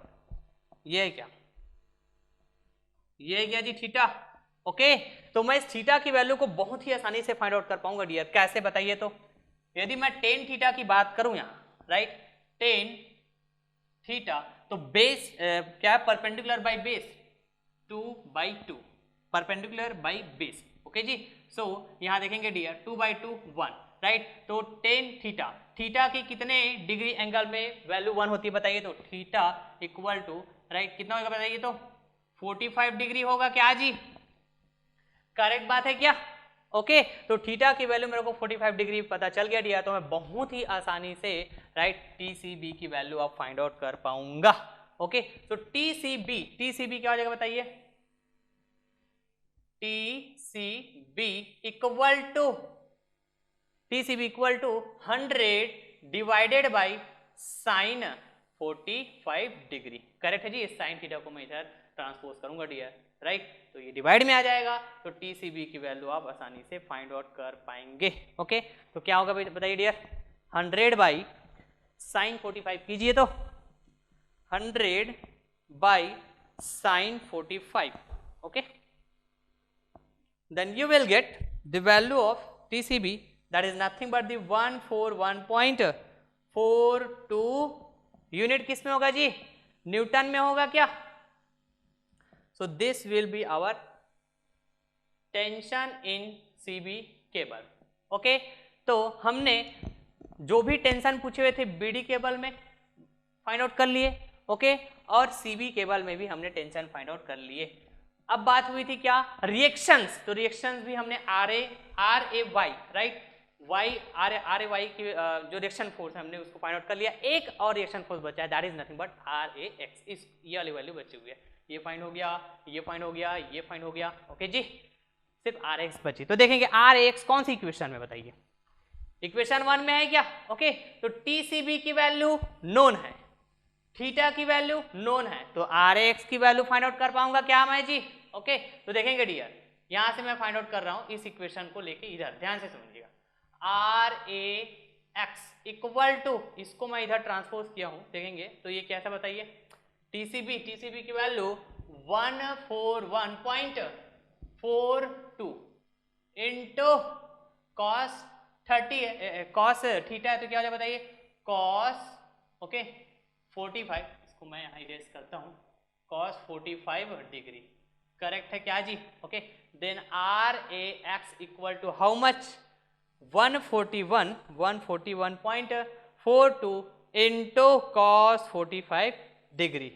ये है क्या, ये है क्या जी थीटा, ओके, तो मैं इस थीटा की वैल्यू को बहुत ही आसानी से फाइंड आउट कर पाऊंगा डियर, कैसे बताइए, तो यदि मैं टेन थीटा की बात करूं यहां राइट, टेन थीटा, तो बेस क्या है, perpendicular by base 2/2, perpendicular by base, okay जी, सो यहां देखेंगे डियर 2/2 1 राइट, तो टेन थीटा की कितने डिग्री एंगल में वैल्यू 1 होती है बताइए, तो थीटा इक्वल टू राइट कितना होगा बताइए, तो 45 डिग्री होगा क्या जी, करेक्ट बात है क्या, ओके, तो थीटा की वैल्यू मेरे को 45 डिग्री पता चल गया डियर, तो मैं बहुत ही आसानी से राइट TCB की वैल्यू आप फाइंड आउट कर पाऊंगा, ओके, तो TCB क्या हो जाएगा बताइए, TCB equal to 100 divided by sine 45 degree, correct है जी, इस साइन थीटा को मैं इधर ट्रांसपोज करूंगा डियर राइट, तो ये डिवाइड में आ जाएगा, तो TCB की वैल्यू आप आसानी से फाइंड आउट कर पाएंगे, ओके, तो क्या होगा बताइए डियर, 100 बाई साइन 45 कीजिए, तो 100 by sine 45, okay, then you will get the value of TCB, that is nothing but the 141.42 unit किस में होगा जी, न्यूटन में होगा क्या. So this will be our tension in CB cable. Okay, तो हमने जो भी टेंशन पूछे हुए थे बीडी केबल में फाइंड आउट कर लिए. ओके, और सीबी केबल में भी हमने टेंशन फाइंड आउट कर लिए. अब बात हुई थी क्या, रिएक्शंस. तो रिएक्शंस भी हमने R A Y, right, Y R A Y की जो रिएक्शन फोर्स है हमने उसको फाइंड आउट कर लिया. एक और रिएक्शन फोर्स बचा है, that is nothing but R A X. इस ये वाली वैल्यू बची हुई है. ये फाइंड हो गया, ये फाइंड हो गया, ये फाइंड हो गया. ओके जी, सिर्फ आर एक्स बची. तो देखेंगे आर एक्स कौन सी इक्वेशन में, बताइए. इक्वेशन 1 में है क्या. ओके, तो टीसीबी की वैल्यू नोन है, थीटा की वैल्यू नोन है, तो आर एक्स की वैल्यू फाइंड आउट कर पाऊंगा क्या मैं जी. ओके, तो देखेंगे डियर, यहां से मैं फाइंड आउट कर रहा हूं इस इक्वेशन को लेके. इधर ध्यान से समझिएगा, R A X equal to, इसको मैं इधर ट्रांसपोज किया हूं, देखेंगे तो ये कैसा बताइए. टीसीबी की value 141.42 into cos 30 cos theta है तो क्या हो जाए बताइए, कॉस ओके 45. इसको मैं यहाँ इरेज करता हूँ, कॉस 45 डिग्री. करेक्ट है क्या जी. Okay, then R A X equal to how much, 141.42 into cos 45 degree.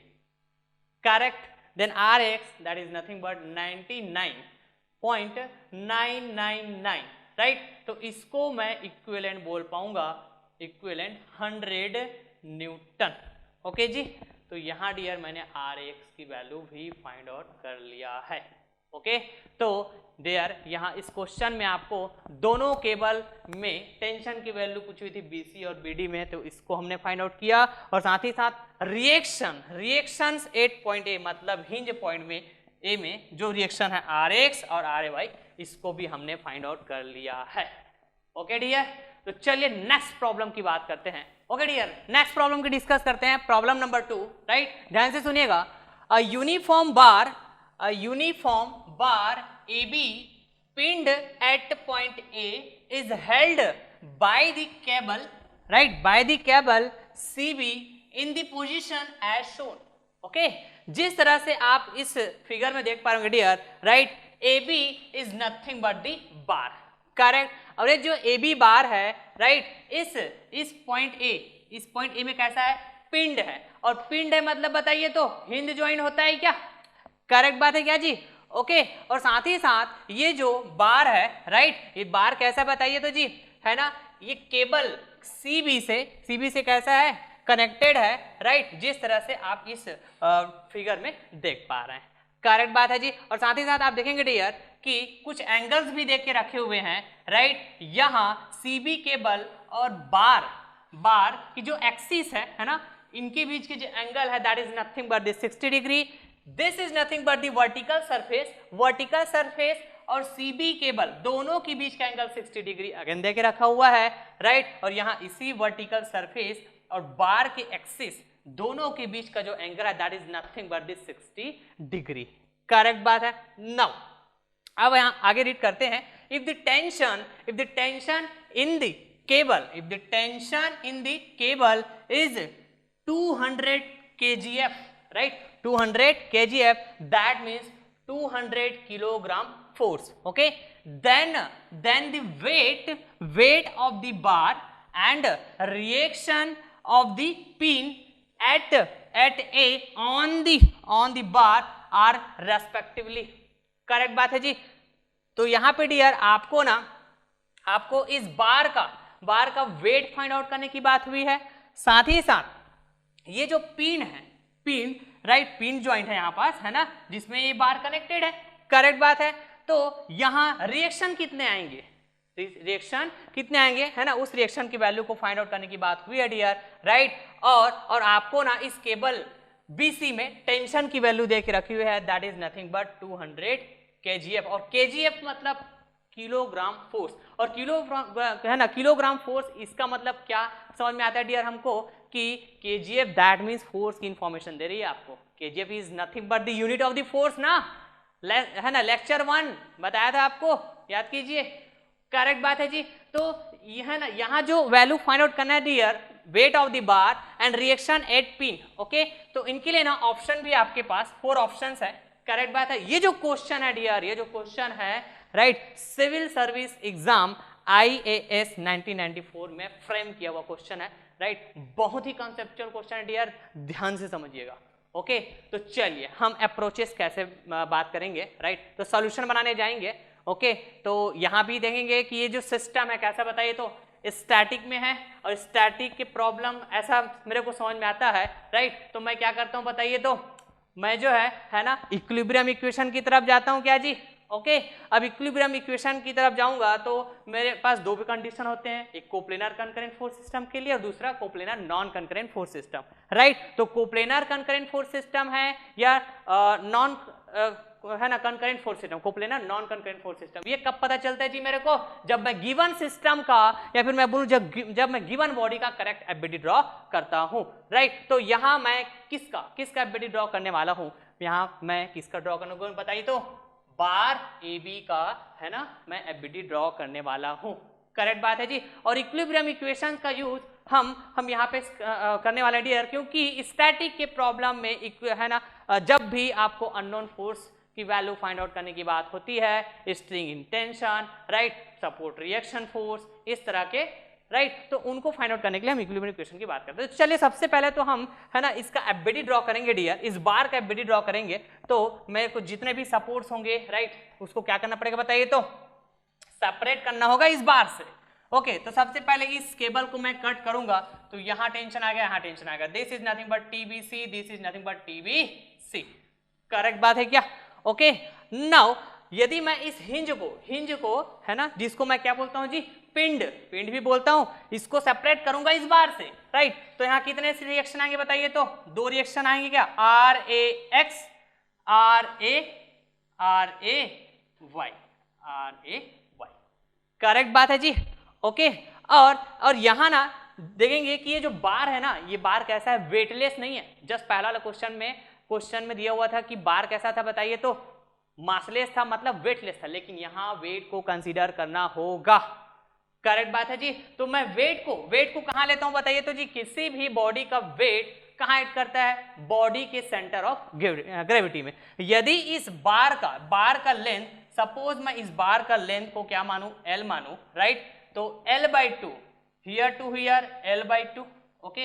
Correct. Then R X that is nothing but 99.999, right. तो इसको मैं इक्विवेलेंट बोल पाऊंगा, इक्विवेलेंट 100 न्यूटन. ओके जी, तो यहाँ डियर मैंने आर एक्स की वैल्यू भी फाइंड आउट कर लिया है. ओके, तो डियर यहाँ इस क्वेश्चन में आपको दोनों केबल में टेंशन की वैल्यू पूछी हुई थी बीसी और बीडी में, तो इसको हमने फाइंड आउट किया. और साथ ही साथ रिएक्शंस 8.a मतलब हिंज पॉइंट में ए में जो रिएक्शन है आर एक्स और आर ए वाई, इसको भी हमने फाइंड आउट कर लिया है. ओके डियर, तो चलिए नेक्स्ट प्रॉब्लम की बात करते हैं. ओके डियर, नेक्स्ट प्रॉब्लम की डिस्कस करते हैं. प्रॉब्लम नंबर 2, राइट, ध्यान से सुनिएगा. A uniform bar AB pinned at point A is held by the cable, right, by the cable CB in the position as shown. Okay, जिस तरह से आप इस फिगर में देख पा रहे dear, right, AB is nothing but the bar. Correct. और ये जो AB बार है, राइट, इस पॉइंट A में कैसा है, पिंड है. और पिंड है मतलब बताइए तो हिंज ज्वाइन होता है क्या. करेक्ट बात है क्या जी. ओके, और साथ ही साथ ये जो बार है, राइट, ये बार कैसा बताइए तो जी, है ना, ये केबल सीबी से कैसा है, कनेक्टेड है, राइट, जिस तरह से आप इस फिगर में देख पा रहे हैं. करेक्ट बात है जी. और साथ ही साथ आप देखेंगे डियर कि कुछ एंगल्स भी देख के रखे हुए हैं, राइट. यहाँ सीबी केबल और बार की जो एक्सिस है ना, इनके बीच की जो एंगल है that is nothing but this 60 degree. This is nothing but the vertical surface और सीबी केबल दोनों के बीच का एंगल 60 डिग्री अगेन दे के रखा हुआ है, राइट. और यहाँ इसी वर्टिकल सरफेस और बार के एक्सिस दोनों के बीच का जो एंगल है that is nothing but this 60 degree. Correct बात है. नाउ अब यहाँ आगे रीड करते हैं. If the tension in the cable is 200 kgf, right, 200 kgf, that means 200 kilogram force. Okay, then the weight of the bar and reaction of the pin at A on the bar are respectively. Correct बात है जी. तो यहाँ पे dear आपको इस बार का weight find out करने की बात हुई है. साथ ही साथ ये जो पिन है, राइट, पिन ज्वाइंट है यहाँ पास, है ना, जिसमें ये बार कनेक्टेड है. करेक्ट बात है. तो यहाँ रिएक्शन कितने आएंगे, है ना, उस रिएक्शन की वैल्यू को फाइंड आउट करने की बात हुई है डियर, राइट. और आपको ना इस केबल बीसी में टेंशन की वैल्यू दे के रखी हुई है that is nothing but 200 kgf. और kgf मतलब किलोग्राम फोर्स, और किलोग्राम फोर्स, इसका मतलब क्या समझ में आता है डियर हमको कि kgf दैट मीन्स फोर्स की इंफॉर्मेशन दे रही है आपको. kgf is nothing but the unit of the force ना. है ना, लेक्चर 1 बताया था आपको, याद कीजिए, करेक्ट बात है जी। तो ये है ना, यहाँ जो वैल्यू फाइंड आउट करना है dear, weight of the bar and reaction at pin, okay, तो इनके लिए ना ऑप्शन भी आपके पास 4 ऑप्शंस है, करेक्ट बात है। ये जो क्वेश्चन है डियर, ये जो क्वेश्चन है right, civil service exam IAS 1994 में फ्रेम किया हुआ क्वेश्चन है राइट, बहुत ही कॉन्सेप्चुअल क्वेश्चन है डियर, ध्यान से समझिएगा, ओके। तो चलिए हम अप्रोचेस कैसे बात करेंगे राइट, तो सॉल्यूशन बनाने जाएंगे, ओके। तो यहाँ भी देखेंगे कि ये जो सिस्टम है कैसा, बताइए, तो स्टैटिक में है और स्टैटिक के प्रॉब्लम ऐसा मेरे को समझ में आता है राइट। तो मैं क्या करता हूँ बताइए, तो मैं जो है ना, इक्विलिब्रियम इक्वेशन की तरफ जाता हूँ क्या जी, ओके। अब इक्विलिब्रियम इक्वेशन की तरफ जाऊंगा तो मेरे पास 2 भी कंडीशन होते हैं, एक कोप्लेनर कंकरेंट फोर्स सिस्टम के लिए और दूसरा coplanar non concurrent force system right. तो कोप्लेनर कंकरेंट फोर्स सिस्टम है या नॉन है ना concurrent force system, coplanar non concurrent force system, ये कब पता चलता है जी मेरे को, जब मैं गिवन सिस्टम का या फिर मैं बोलूं जब मैं गिवन बॉडी का करेक्ट एफबीडी ड्रॉ करता हूं राइट। तो यहां मैं किसका एफबीडी ड्रॉ करने वाला हूं, यहां मैं किसका ड्रॉ करने को बताइए, तो बार AB का है ना, मैं एफबीडी ड्रॉ करने वाला हूं, करेक्ट बात है जी। और इक्विलिब्रियम इक्वेशन का यूज हम यहाँ पे करने वाले डियर, क्योंकि स्टैटिक के प्रॉब्लम में है ना, जब भी आपको अननोन फोर्स की वैल्यू फाइंड आउट करने की बात होती है, string intention right, support reaction force, इस तरह के राइट, तो उनको फाइंड आउट करने के लिए हम इक्विलिब्रियम इक्वेशन की बात करते हैं। तो चलिए सबसे पहले तो हम है ना इसका एफबीडी ड्रॉ करेंगे डियर, इस बार का एफबीडी ड्रॉ करेंगे। तो मेरे को जितने भी सपोर्ट्स होंगे राइट, उसको क्या करना पड़ेगा बताइए, तो सेपरेट करना होगा इस बार से, ओके। तो सबसे पहले इस केबल को मैं कट करूंगा, तो यहां टेंशन आ गया, यहां टेंशन आ गया, this is nothing but TBC, this is nothing but TBC, correct बात है क्या, ओके। नाउ यदि मैं इस हिंज को है ना, जिसको मैं क्या बोलता हूं जी, पिंड भी बोलता हूं, इसको सेपरेट करूंगा इस बार से राइट। तो यहां कितने रिएक्शन आएंगे बताइए, तो 2 रिएक्शन आएंगे क्या, RAX RAY, करेक्ट बात है जी, ओके। और यहां ना देखेंगे कि ये जो बार है ना, ये बार कैसा है, वेटलेस नहीं है। जस्ट पहला वाला क्वेश्चन में दिया हुआ था कि बार कैसा था बताइए, तो मासलेस था, मतलब वेटलेस था, लेकिन यहां वेट को कंसीडर करना होगा, करेक्ट बात है जी। तो मैं वेट को कहां लेता हूं बताइए, तो जी किसी भी बॉडी का वेट कहां ऐड करता है, बॉडी के सेंटर ऑफ ग्रेविटी में। यदि इस बार का लेंथ, सपोज मैं इस बार का लेंथ को क्या मानू, L मानू राइट, तो L/2, here to here L/2, okay,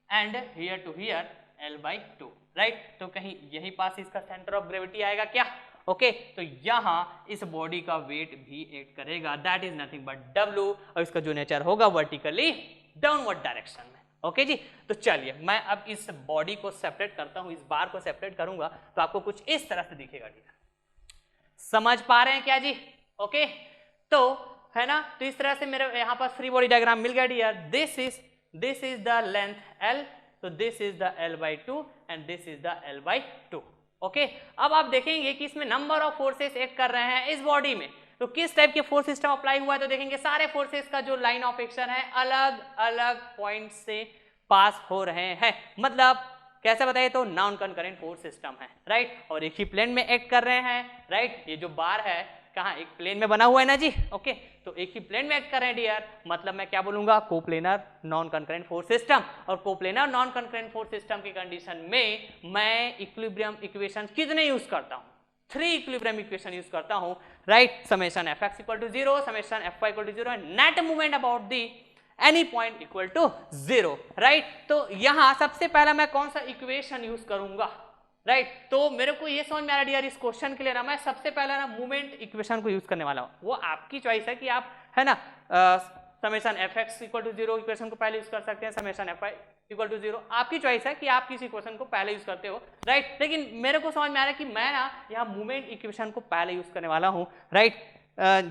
and here to here L/2 right. तो कहीं यही पास इसका सेंटर ऑफ ग्रेविटी आएगा क्या, ओके। तो यहां इस बॉडी का वेट भी ऐड करेगा, that is nothing but W, और इसका जो नेचर होगा वर्टिकली डाउनवर्ड डायरेक्शन में, ओके जी। तो चलिए मैं अब इस बॉडी को सेपरेट करता हूं, इस बार को सेपरेट करूंगा, तो आपको कुछ इस तरह से दिखेगा, समझ पा रहे हैं क्या जी, ओके। तो है ना, तो इस तरह से मेरे यहां पर फ्री बॉडी डायग्राम मिल गया dear, this is the length L, तो this is the L/2 and this is the L/2, okay. अब आप देखेंगे कि इसमें नंबर ऑफ फोर्सेस एक्ट कर रहे हैं इस बॉडी में, तो किस टाइप के फोर्स सिस्टम अप्लाई हुआ है, तो देखेंगे सारे फोर्सेस का जो लाइन ऑफ एक्शन है अलग अलग पॉइंट से पास हो रहे हैं, मतलब कैसे बताइए, तो नॉन कंकरेंट फोर्स सिस्टम है राइट, और एक ही प्लेन में एक्ट कर रहे हैं राइट। ये जो बार है कहाँ, एक प्लेन में बना हुआ है ना जी, ओके। तो एक ही प्लेन में एक्ट कर रहे हैं डियर, मतलब मैं क्या बोलूंगा, coplanar non concurrent force system. और coplanar non concurrent force system की कंडीशन में मैं इक्विलिब्रियम इक्वेशन कितने यूज करता हूं, 3 इक्विलिब्रियम इक्वेशन यूज करता हूं right, summation Fx = 0, summation Fy = 0 and net movement about the any point equal to 0 right. तो यहां सबसे पहला मैं कौन सा इक्वेशन यूज करूंगा राइट, तो मेरे को ये समझ में आ रहा है यार, इस क्वेश्चन के लिए ना मैं सबसे पहला ना मूवमेंट इक्वेशन को यूज करने वाला हूं। वो आपकी चॉइस है कि आप है ना समेशन Fx = 0 इक्वेशन को पहले यूज कर सकते हैं, समेशन Fy = 0, आपकी चॉइस है कि आप किस इक्वेशन को पहले यूज करते हो राइट। लेकिन मेरे को समझ में आ रहा है कि मैं ना यहाँ मूवमेंट इक्वेशन को पहले यूज करने वाला हूँ राइट,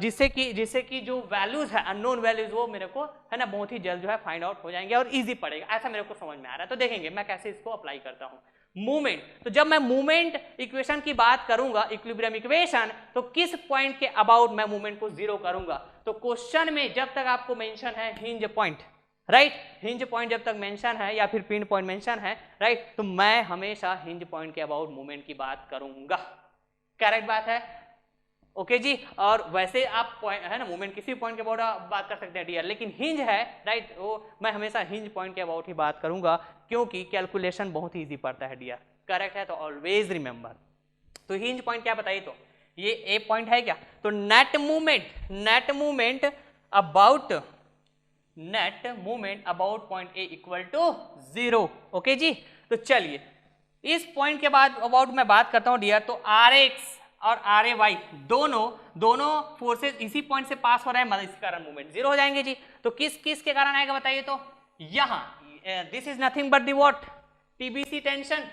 जिससे कि जो वैल्यूज है, अननोन वैल्यूज, वो मेरे को है ना बहुत ही जल्द जो है फाइंड आउट हो जाएंगे और इजी पड़ेगा, ऐसा मेरे को समझ में आ रहा है। तो देखेंगे मैं कैसे इसको अप्लाई करता हूँ। मूवमेंट, तो जब मैं मूवमेंट इक्वेशन की बात करूंगा, इक्विलिब्रियम इक्वेशन, तो किस पॉइंट के अबाउट मैं मूवमेंट को 0 करूंगा, तो क्वेश्चन में जब तक आपको मेंशन है hinge point right, hinge point जब तक मेंशन है या फिर पिन पॉइंट मेंशन है राइट, तो मैं हमेशा हिंज पॉइंट के अबाउट मूवमेंट की बात करूंगा, करेक्ट बात है। ओके जी, और वैसे आप पॉइंट है ना मूवमेंट किसी पॉइंट के अबाउट बात कर सकते हैं डियर, लेकिन हिंज है राइट, वो मैं हमेशा हिंज पॉइंट के अबाउट ही बात करूंगा क्योंकि कैलकुलेशन बहुत ही ईजी पड़ता है डियर। करेक्ट है, तो ऑलवेज रिमेंबर। तो हिंज पॉइंट क्या बताइए, तो ये ए पॉइंट है क्या, तो net movement about point A equal to 0। Okay जी, तो चलिए इस पॉइंट के बाद अबाउट मैं बात करता हूं डियर, तो आर एक्स और आर ए वाई दोनों फोर्सेस इसी पॉइंट से पास हो रहे हैं, मतलब इस कारण मूवमेंट 0 हो जाएंगे जी। तो किस के कारण आएगा बताइए, तो यहां this is nothing but the what, TBC tension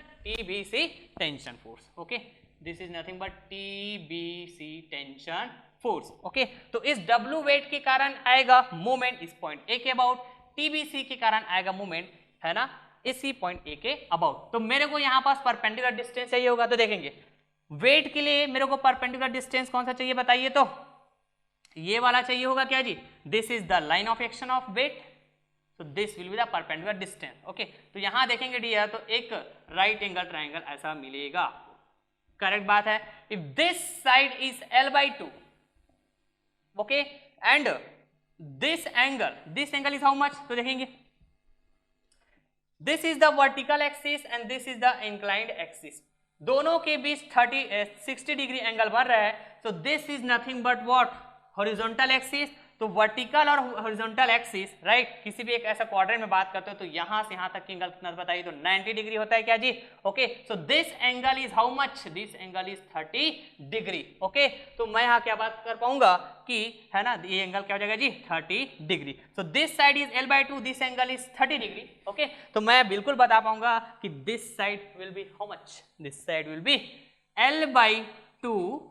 force. Okay, this is nothing but TBC tension force. Okay, तो इस डब्ल्यू वेट के कारण आएगा मूवमेंट इस पॉइंट ए के अबाउट, टीबीसी के कारण आएगा मूवमेंट है ना इसी पॉइंट ए के अबाउट। तो मेरे को यहां पास परपेंडिकुलर डिस्टेंस चाहिए होगा, तो देखेंगे वेट के लिए मेरे को परपेंडिकुलर डिस्टेंस कौन सा चाहिए बताइए, तो ये वाला चाहिए होगा क्या जी, this is the line of action of weight, so this will be the perpendicular distance। okay, तो यहां देखेंगे डियर, तो एक राइट एंगल ट्राइंगल ऐसा मिलेगा। करेक्ट बात है। If this side is L/2, okay, and this angle is how much, तो देखेंगे this is the vertical axis and this is the inclined axis, दोनों के बीच 60 डिग्री एंगल बन रहा है, so this is nothing but what, horizontal axis. तो vertical और horizontal axis right, किसी भी एक ऐसा क्वाड्रेंट में बात करते हो तो यहां से यहां तक की एंगल कितना बताइए, तो 90 डिग्री होता है क्या जी। Okay, so this angle is how much, this angle is 30 degree. Okay, तो मैं यहां क्या बात कर पाऊंगा कि है ना ये एंगल क्या हो जाएगा जी 30 degree. So this side is L/2, this angle is 30 degree. Okay, तो मैं बिल्कुल बता पाऊंगा कि this side will be how much, this side will be L/2,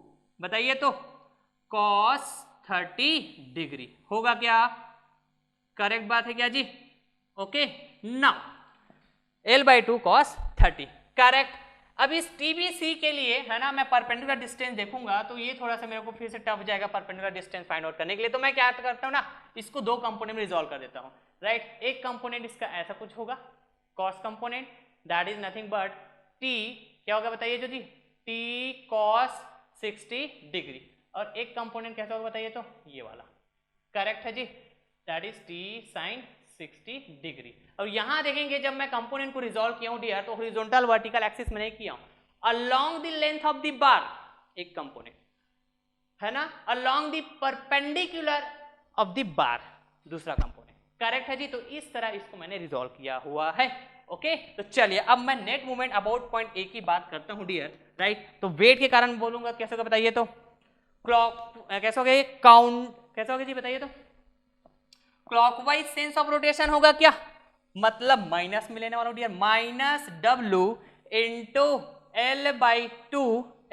बताइए तो cos 30 डिग्री होगा क्या, करेक्ट बात है क्या जी। Okay, now L/2 cos 30, correct. अब इस TBC के लिए है ना मैं परपेंडिकुलर डिस्टेंस देखूंगा, तो ये थोड़ा सा मेरे को फिर से टफ जाएगा परपेंडिकुलर डिस्टेंस फाइंड आउट करने के लिए। तो मैं क्या करता हूँ ना, इसको दो कंपोनेंट में रिजॉल्व कर देता हूँ राइट। एक कंपोनेंट इसका ऐसा कुछ होगा cos component, that is nothing but T क्या होगा बताइए जो जी, T cos 60 डिग्री, और एक कंपोनेंट कैसा होगा बताइए, तो ये वाला, करेक्ट है जी, that is T sin 60 degree. और यहां देखेंगे जब मैं कंपोनेंट को रिजॉल्व किया हूं डियर, तो हॉरिजॉन्टल वर्टिकल एक्सिस में नहीं किया हूं, along the length of the बार एक कंपोनेंट है ना, along the perpendicular of the बार दूसरा कंपोनेंट, करेक्ट है जी। तो इस तरह इसको मैंने रिजॉल्व किया हुआ है। ओके, तो चलिए अब मैं नेट मूवमेंट अबाउट पॉइंट ए की बात करता हूं डियर राइट। तो वेट के कारण बोलूंगा कैसे होगा बताइए, तो क्लॉक कैसे हो गया, काउंट कैसे हो गया जी बताइए, तो क्लॉकवाइज सेंस ऑफ रोटेशन होगा क्या, मतलब माइनस में लेने वाला dear, -W into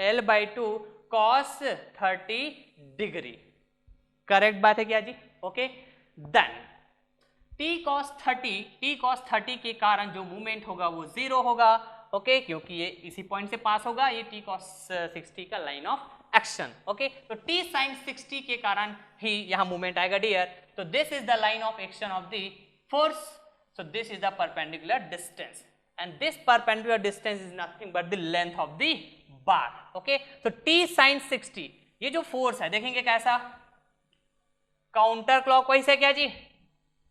L/2 cos 30 degree, correct बात है क्या जी। ओके, देन T cos 30 के कारण जो मूवमेंट होगा वो 0 होगा। ओके, क्योंकि ये इसी पॉइंट से पास होगा, ये T cos 60 का लाइन ऑफ एक्शन। ओके, तो T sin 60 के कारण ही यहां मूवमेंट आएगा डियर। तो this is the line of action of the force, so this is the perpendicular distance and this perpendicular distance is nothing but the length of the bar. Okay, तो T sin 60 ये जो force है देखेंगे कैसा, counter clockwise है क्या जी,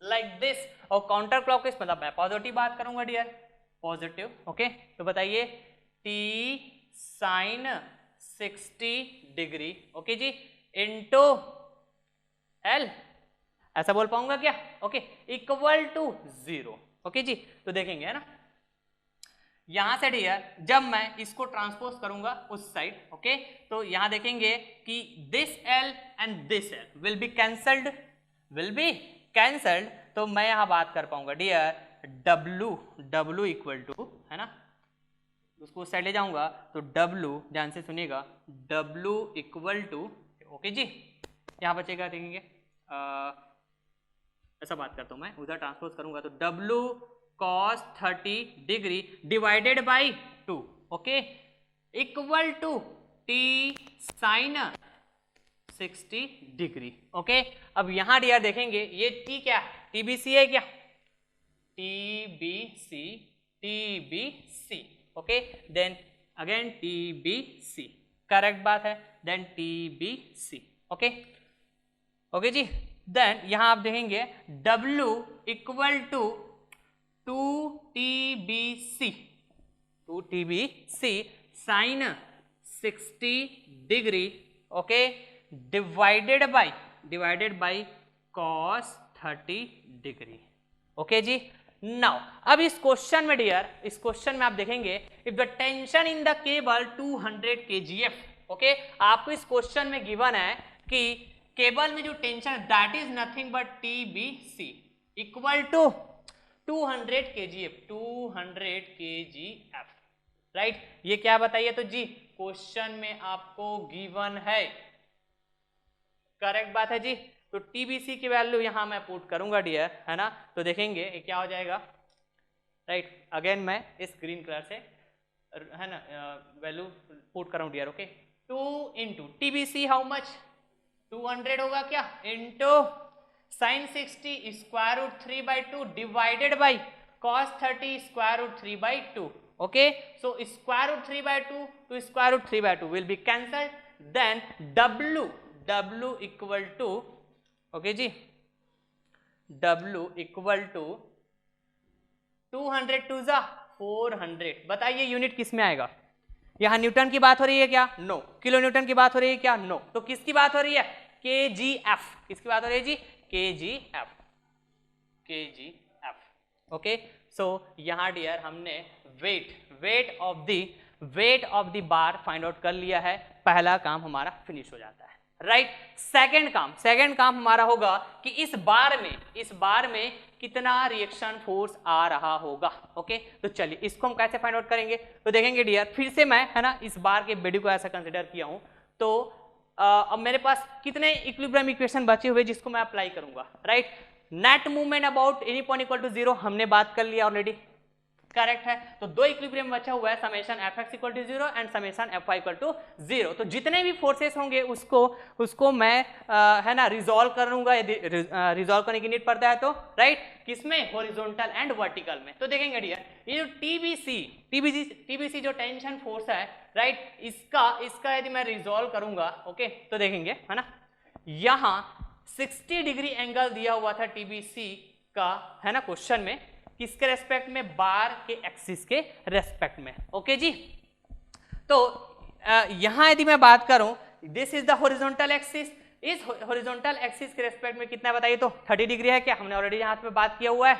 like this, और counter clockwise मतलब मैं पॉजिटिव बात करूंगा डियर, पॉजिटिव। ओके, तो बताइए T sin 60 डिग्री, ओके जी, इनटू L, ऐसा बोल पाऊंगा क्या, ओके, इक्वल टू 0। ओके जी, तो देखेंगे है ना यहां से डियर जब मैं इसको ट्रांसपोज करूंगा उस साइड, ओके, तो यहां देखेंगे कि this L and this L will be cancelled, तो मैं यहां बात कर पाऊंगा डियर W इक्वल टू है ना, उसको उस साइड ले जाऊंगा तो W, ध्यान से सुनिएगा, W इक्वल टू, ओके जी, यहां बचेगा देखेंगे ऐसा बात करता हूं मैं, उधर ट्रांसपोज करूंगा तो W cos 30 degree divided by 2, okay, equal to T sin 60 degree. Okay, अब यहां डियर देखेंगे ये T क्या है, TBC है क्या, TBC, okay, then again TBC, correct बात है। देन TBC, ओके ओके जी। देन यहां आप देखेंगे W equal to 2TBC sine 60 degree, okay, divided by cos 30 degree, okay जी। नाउ अब इस क्वेश्चन में डियर, इस क्वेश्चन में आप देखेंगे if the tension in the cable 200 kgf, okay, आपको इस क्वेश्चन में गिवन है कि केबल में जो टेंशन है that is nothing but TBC equal to 200 kgf, right. ये क्या बताइए तो जी क्वेश्चन में आपको गिवन है, करेक्ट बात है जी। तो TBC की वैल्यू यहां मैं पुट करूंगा डियर, है ना, तो देखेंगे ये क्या हो जाएगा, राइट। अगेन मैं इस ग्रीन कलर से, है ना, वैल्यू पुट कर रहा हूं dear, okay. 2 into TBC how much 200 होगा क्या, into sine 60 square root 3/2 divided by cos 30 square root 3/2, okay. So square root 3/2 to square root 3/2 will be cancelled. Then W equal to, okay जी, W equal to 200 two जा 400, बताइए unit किस में आएगा। यहां Newton की बात हो रही है क्या, नो। किलो न्यूटन की बात हो रही है क्या, नो। तो किसकी बात हो रही है, KGF, किसकी बात हो रही है जी, KGF, ओके। सो यहां डियर हमने wait of the bar find out कर लिया है, पहला काम हमारा फिनिश हो जाता है, राइट। सेकंड काम हमारा होगा कि इस बार में कितना रिएक्शन फोर्स आ रहा होगा, ओके। तो चलिए इसको हम कैसे फाइंड आउट करेंगे, तो देखेंगे डियर, फिर से मैं, है ना, इस बार के बॉडी को ऐसा कंसीडर किया हूं। तो अब मेरे पास कितने इक्विलिब्रियम इक्वेशन बचे हुए जिसको मैं अप्लाई करूंगा, right. Net movement about any point equal to 0 हमने बात कर लिया ऑलरेडी, करेक्ट है। तो दो इक्विलिब्रियम बचा हुआ है, summation Fx equal to 0 and summation Fy equal to 0। तो जितने भी फोर्सेस होंगे उसको मैं है ना रिजॉल्व करूंगा, यदि रिजॉल्व करने की नीड पड़ता है तो, राइट। किसमें, हॉरिजॉन्टल एंड वर्टिकल में। तो देखेंगे डियर, ये जो TBC जो टेंशन फोर्स है, राइट, इसका यदि मैं रिजॉल्व करूंगा, ओके, तो देखेंगे, है ना, यहां 60 डिग्री एंगल दिया हुआ था TBC का, है ना, क्वेश्चन में, किसके रेस्पेक्ट में, बार के एक्सिस के रेस्पेक्ट में, ओके जी। तो यहां यदि मैं बात करूं, this is the horizontal axis, इस हॉरिजॉन्टल एक्सिस के रेस्पेक्ट में कितना बताइए तो 30 डिग्री है क्या, हमने ऑलरेडी यहां पे बात किया हुआ है,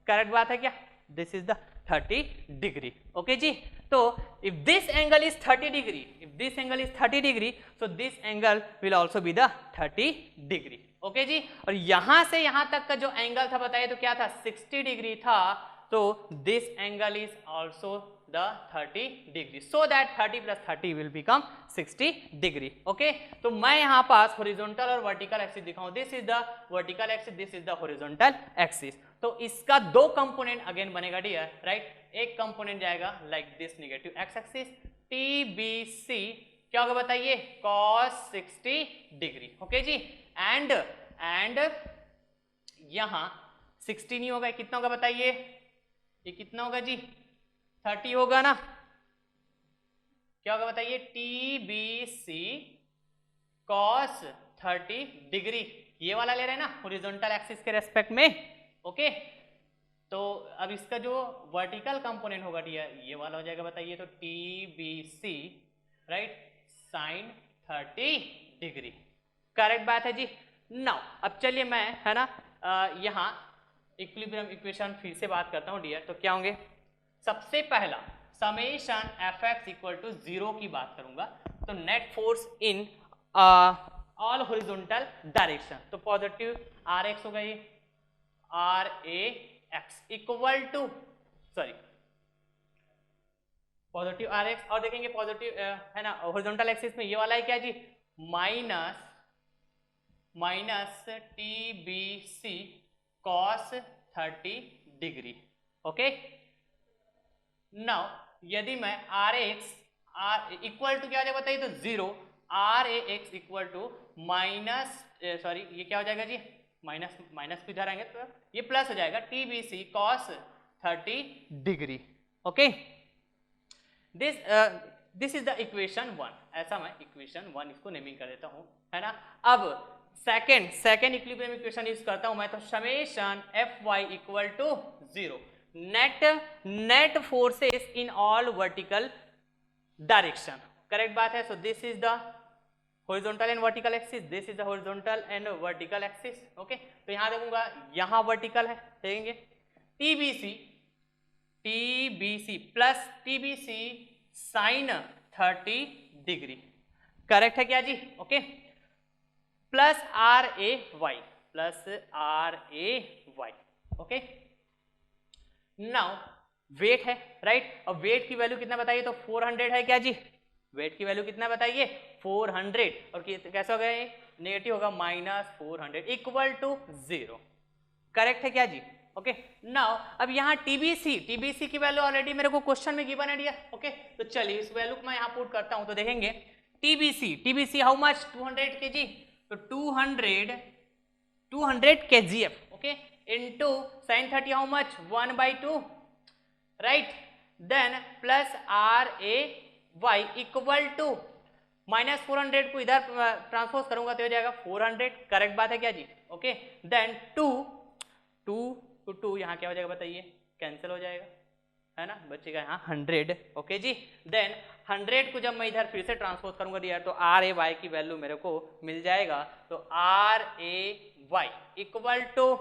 करेक्ट बात है क्या, this is the 30 degree, okay जी। तो if this angle is 30 degree, so this angle will also be the 30 degree, okay जी। और यहां से यहां तक का जो एंगल था बताइए तो क्या था, 60 डिग्री था। तो this angle is also the 30 degree, so that 30 plus 30 will become 60 degree, okay. तो मैं यहां पास हॉरिजॉन्टल और वर्टिकल एक्सिस दिखाऊं, this is the vertical axis, this is the horizontal axis. तो इसका दो कंपोनेंट अगेन बनेगा डियर, राइट। एक कंपोनेंट जाएगा like this, negative X axis, TBC क्या होगा बताइए, cos 60 डिग्री, ओके जी। एंड यहां 60 नहीं होगा, कितना होगा बताइए, ये कितना होगा जी, 30 होगा ना, क्या होगा बताइए, TBC cos 30 डिग्री, ये वाला ले रहे हैं ना हॉरिजॉन्टल एक्सिस के रेस्पेक्ट में, ओके। तो अब इसका जो वर्टिकल कंपोनेंट होगा ये वाला हो जाएगा बताइए, तो TBC, right, sine 30 degree, correct बात है जी। नाउ अब चलिए मैं, है ना, यहां इक्विलिब्रियम इक्वेशन फिर से बात करता हूं डियर। तो क्या होंगे, सबसे पहला समेशन Fx इक्वल टू 0 की बात करूंगा, तो net force in all horizontal direction, तो पॉजिटिव Rx होगा, ये RAX equal to, sorry, positive Rx, और देखेंगे पॉजिटिव, है ना, हॉरिजॉन्टल एक्सिस में ये वाला है क्या जी, minus TBC cos 30 degree, okay. Now यदि मैं RAX इक्वल टू क्या हो जाएगा बताइए तो 0, RAX equal to minus, sorry ये क्या हो जाएगा जी, माइनस को इधर आएंगे तो ये प्लस हो जाएगा, TBC cos 30 degree, okay. This is the equation 1, ऐसा मैं इक्वेशन 1 इसको नेमिंग कर देता हूं, है ना। अब सेकेंड इक्विलिब्रियम इक्वेशन यूज करता हूं मैं, तो summation Fy equal to 0, net forces in all vertical direction, correct बात है। So this is the horizontal and vertical axis, this is the horizontal and vertical axis, okay। तो यहां देखूंगा, यहां वर्टिकल है, देखेंगे TBC plus TBC sine 30 degree, correct है क्या जी, okay. Plus RAY okay. Now weight है, राइट। अब वेट की वैल्यू कितना बताइए, तो 400 है क्या जी, वेट की वैल्यू कितना बताइए 400, और कैसा होगा ये, नेगेटिव होगा, -400 इक्वल टू 0, करेक्ट है क्या जी, ओके। नाउ अब यहाँ TBC की वैल्यू ऑलरेडी मेरे को क्वेश्चन में गिवन है डियर, ओके। तो चलिए इस वैल्यू को मैं यहाँ पुट करता हूँ, तो देखेंगे TBC हाउ मच 200 kg, तो 200 kgf, okay, into sin 30 how much 1/2, right. Then plus RAY equal to -400 को इधर ट्रांसपोज करूंगा तो हो जाएगा 400, करेक्ट बात है क्या जी, ओके। देन 2 यहाँ क्या हो जाएगा बताइए, कैंसिल हो जाएगा, है ना, बचेगा यहाँ 100, ओके जी। देन 100 को जब मैं इधर फिर से ट्रांसपोज करूंगा डियर, तो RAY की वैल्यू मेरे को मिल जाएगा, तो RAY इक्वल टू,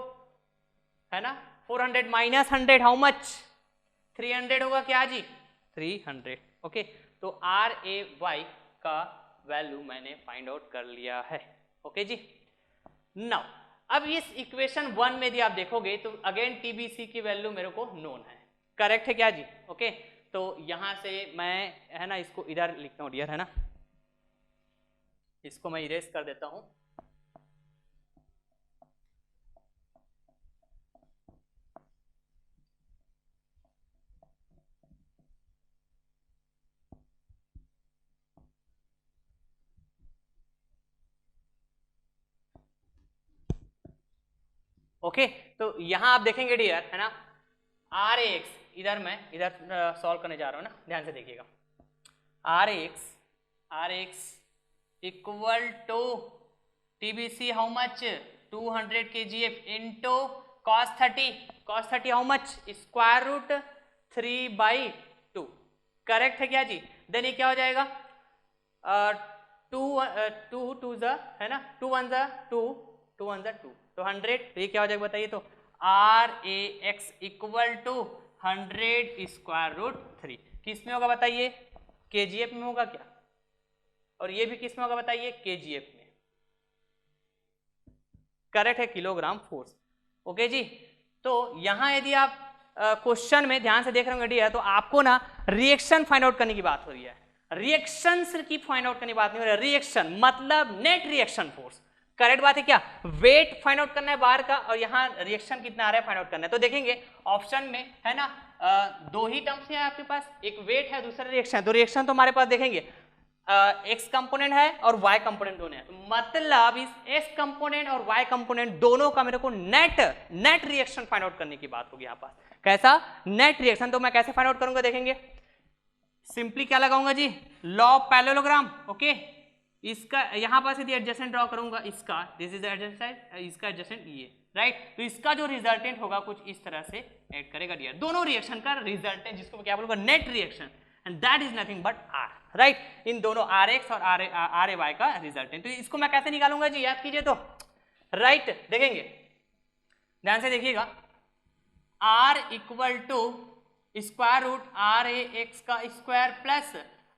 है ना, 400 माइनस 100 हाउ मच 300 होगा क्या जी, 300, ओके। तो RAY का वैल्यू मैंने फाइंड आउट कर लिया है, ओके जी। नाउ अब इस इक्वेशन 1 में यदि आप देखोगे तो अगेन TBC की वैल्यू मेरे को नोन है, करेक्ट है क्या जी, ओके। तो यहां से मैं, है ना, इसको इधर लिखता हूं डियर, है ना, इसको मैं इरेज कर देता हूं। ओके, तो यहां आप देखेंगे डियर, है ना, RAX इधर मैं सॉल्व करने जा रहा हूं ना, ध्यान से देखिएगा। RAX equal to TBC how much 200 kgf into cos 30 how much square root 3/2, correct है क्या जी। देन ये क्या हो जाएगा, 2 है ना, 2 1 2, तो 100, तो ये क्या हो जाएगा बताइए, तो RAX equal to 100 square root 3, किस में होगा बताइए, KGF में होगा क्या, और ये भी किस में होगा बताइए, KGF में, करेक्ट है, किलोग्राम फोर्स, ओके जी। तो यहां यदि आप क्वेश्चन में ध्यान से देख रहे होंगे तो आपको ना रिएक्शन फाइंड आउट करने की बात हो रही है, रिएक्शन की फाइंड आउट करने की बात नहीं हो रही है, रिएक्शन मतलब नेट रिएक्शन फोर्स, करेक्ट बात है क्या। वेट फाइंड आउट करना है बाहर का, और यहाँ रिएक्शन कितना आ रहा है फाइंड आउट करना है। तो देखेंगे ऑप्शन में, है ना, दो ही टर्म्स है आपके पास, एक वेट है दूसरा रिएक्शन, तो रिएक्शन तो हमारे पास देखेंगे एक्स कंपोनेंट है और वाई कंपोनेंट दोनों है, तो मतलब इस एक्स कंपोनेंट और वाई कंपोनेंट दोनों का मेरे को नेट रिएक्शन फाइंड आउट करने की बात होगी यहाँ पास, कैसा नेट रिएक्शन। तो मैं कैसे फाइंड आउट करूंगा देखेंगे, सिंपली क्या लगाऊंगा जी, लॉ ऑफ पैरेललोग्राम, ओके। इसका यहां पास यदि एडजेसेंट ड्रॉ करूंगा, इसका दिस इज एडजेसेंट, इसका एडजेसेंट ये, राइट। तो इसका जो रिजल्टेंट होगा कुछ इस तरह से ऐड करेगा डियर, दोनों रिएक्शन का रिजल्टेंट, जिसको क्या बोलूंगा net reaction, and that is nothing but R, right. इन दोनों RX और RAY का रिजल्टेंट, तो इसको मैं कैसे निकालूंगा जी, याद कीजिए तो, राइट। देखेंगे ध्यान से देखिएगा, R equal to square root RAX का स्क्वायर प्लस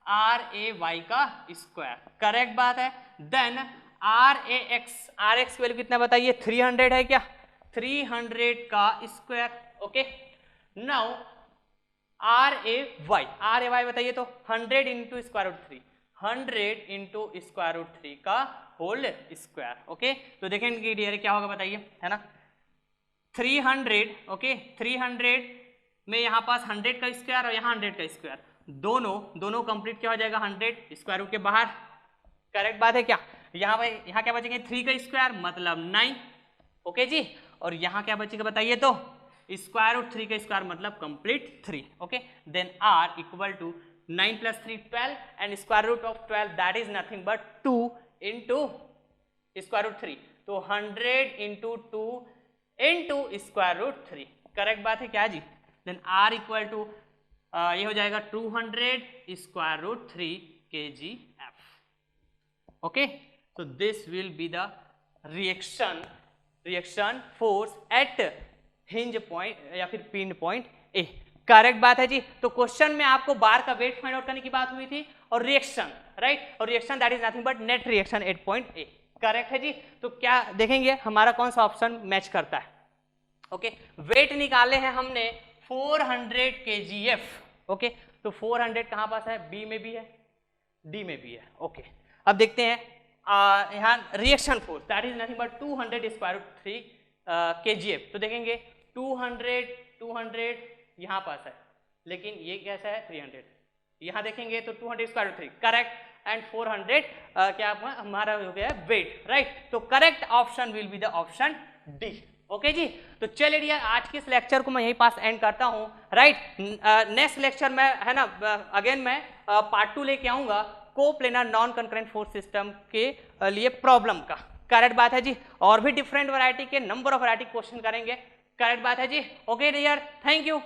RAY का स्क्वायर, करेक्ट बात है। देन RX की वैल्यू कितना बताइए, 300 है क्या, 300 का स्क्वायर, ओके। नाउ RAY बताइए तो 100 into square root 3, 100 into square root 3 का होल स्क्वायर, ओके। तो देखेंगे डियर क्या होगा बताइए, है ना, 300, ओके, 300 में यहाँ पास 100 का स्क्वायर और यहाँ 100 का स्क्वायर, दोनों कंप्लीट क्या हो जाएगा 100 स्क्वायर रूट के बाहर, करेक्ट बात है क्या। यहाँ क्या बचेंगे 3 का स्क्वायर मतलब 9, ओके जी। और यहाँ क्या बचेगा बताइए तो स्क्वायर रूट 3 का स्क्वायर मतलब complete 3, okay. Then R equal to 9 plus 3 12 and square root of 12 that is nothing but 2 into square root 3. तो 100 into 2 into square root 3. Correct बात है क्या जी? देन R इक्वल टू ये हो जाएगा 200 square root 3 kgf. Okay, so this will be the reaction force at hinge point या फिर पिन पॉइंट ए. करेक्ट बात है जी. तो क्वेश्चन में आपको बार का वेट फाइंड आउट करने की बात हुई थी और रिएक्शन, राइट, और reaction that is nothing but net reaction at point A. Correct है जी. तो क्या देखेंगे हमारा कौन सा ऑप्शन मैच करता है. ओके, वेट निकाले हैं हमने 400 kgf. ओके, तो 400 कहां पास है? बी में भी है, डी में भी है. ओके, अब देखते हैं यहाँ reaction force that is nothing but 200 square root 3 kgf. तो देखेंगे 200 यहाँ पास है, लेकिन ये कैसा है 300. यहाँ देखेंगे तो 200 स्क्वायर रूट 3 करेक्ट एंड 400 क्या हमारा हो गया वेट, राइट. तो correct option will be the option D. Okay जी. तो चलिए यार आज के इस लेक्चर को मैं यहीं पास एंड करता हूँ, राइट. नेक्स्ट लेक्चर में है ना अगेन मैं पार्ट 2 लेके आऊंगा coplanar non concurrent force system के लिए प्रॉब्लम का. करेक्ट बात है जी. और भी डिफरेंट वैरायटी के नंबर ऑफ वैरायटी क्वेश्चन करेंगे. करेक्ट बात है जी. Okay dear, thank you.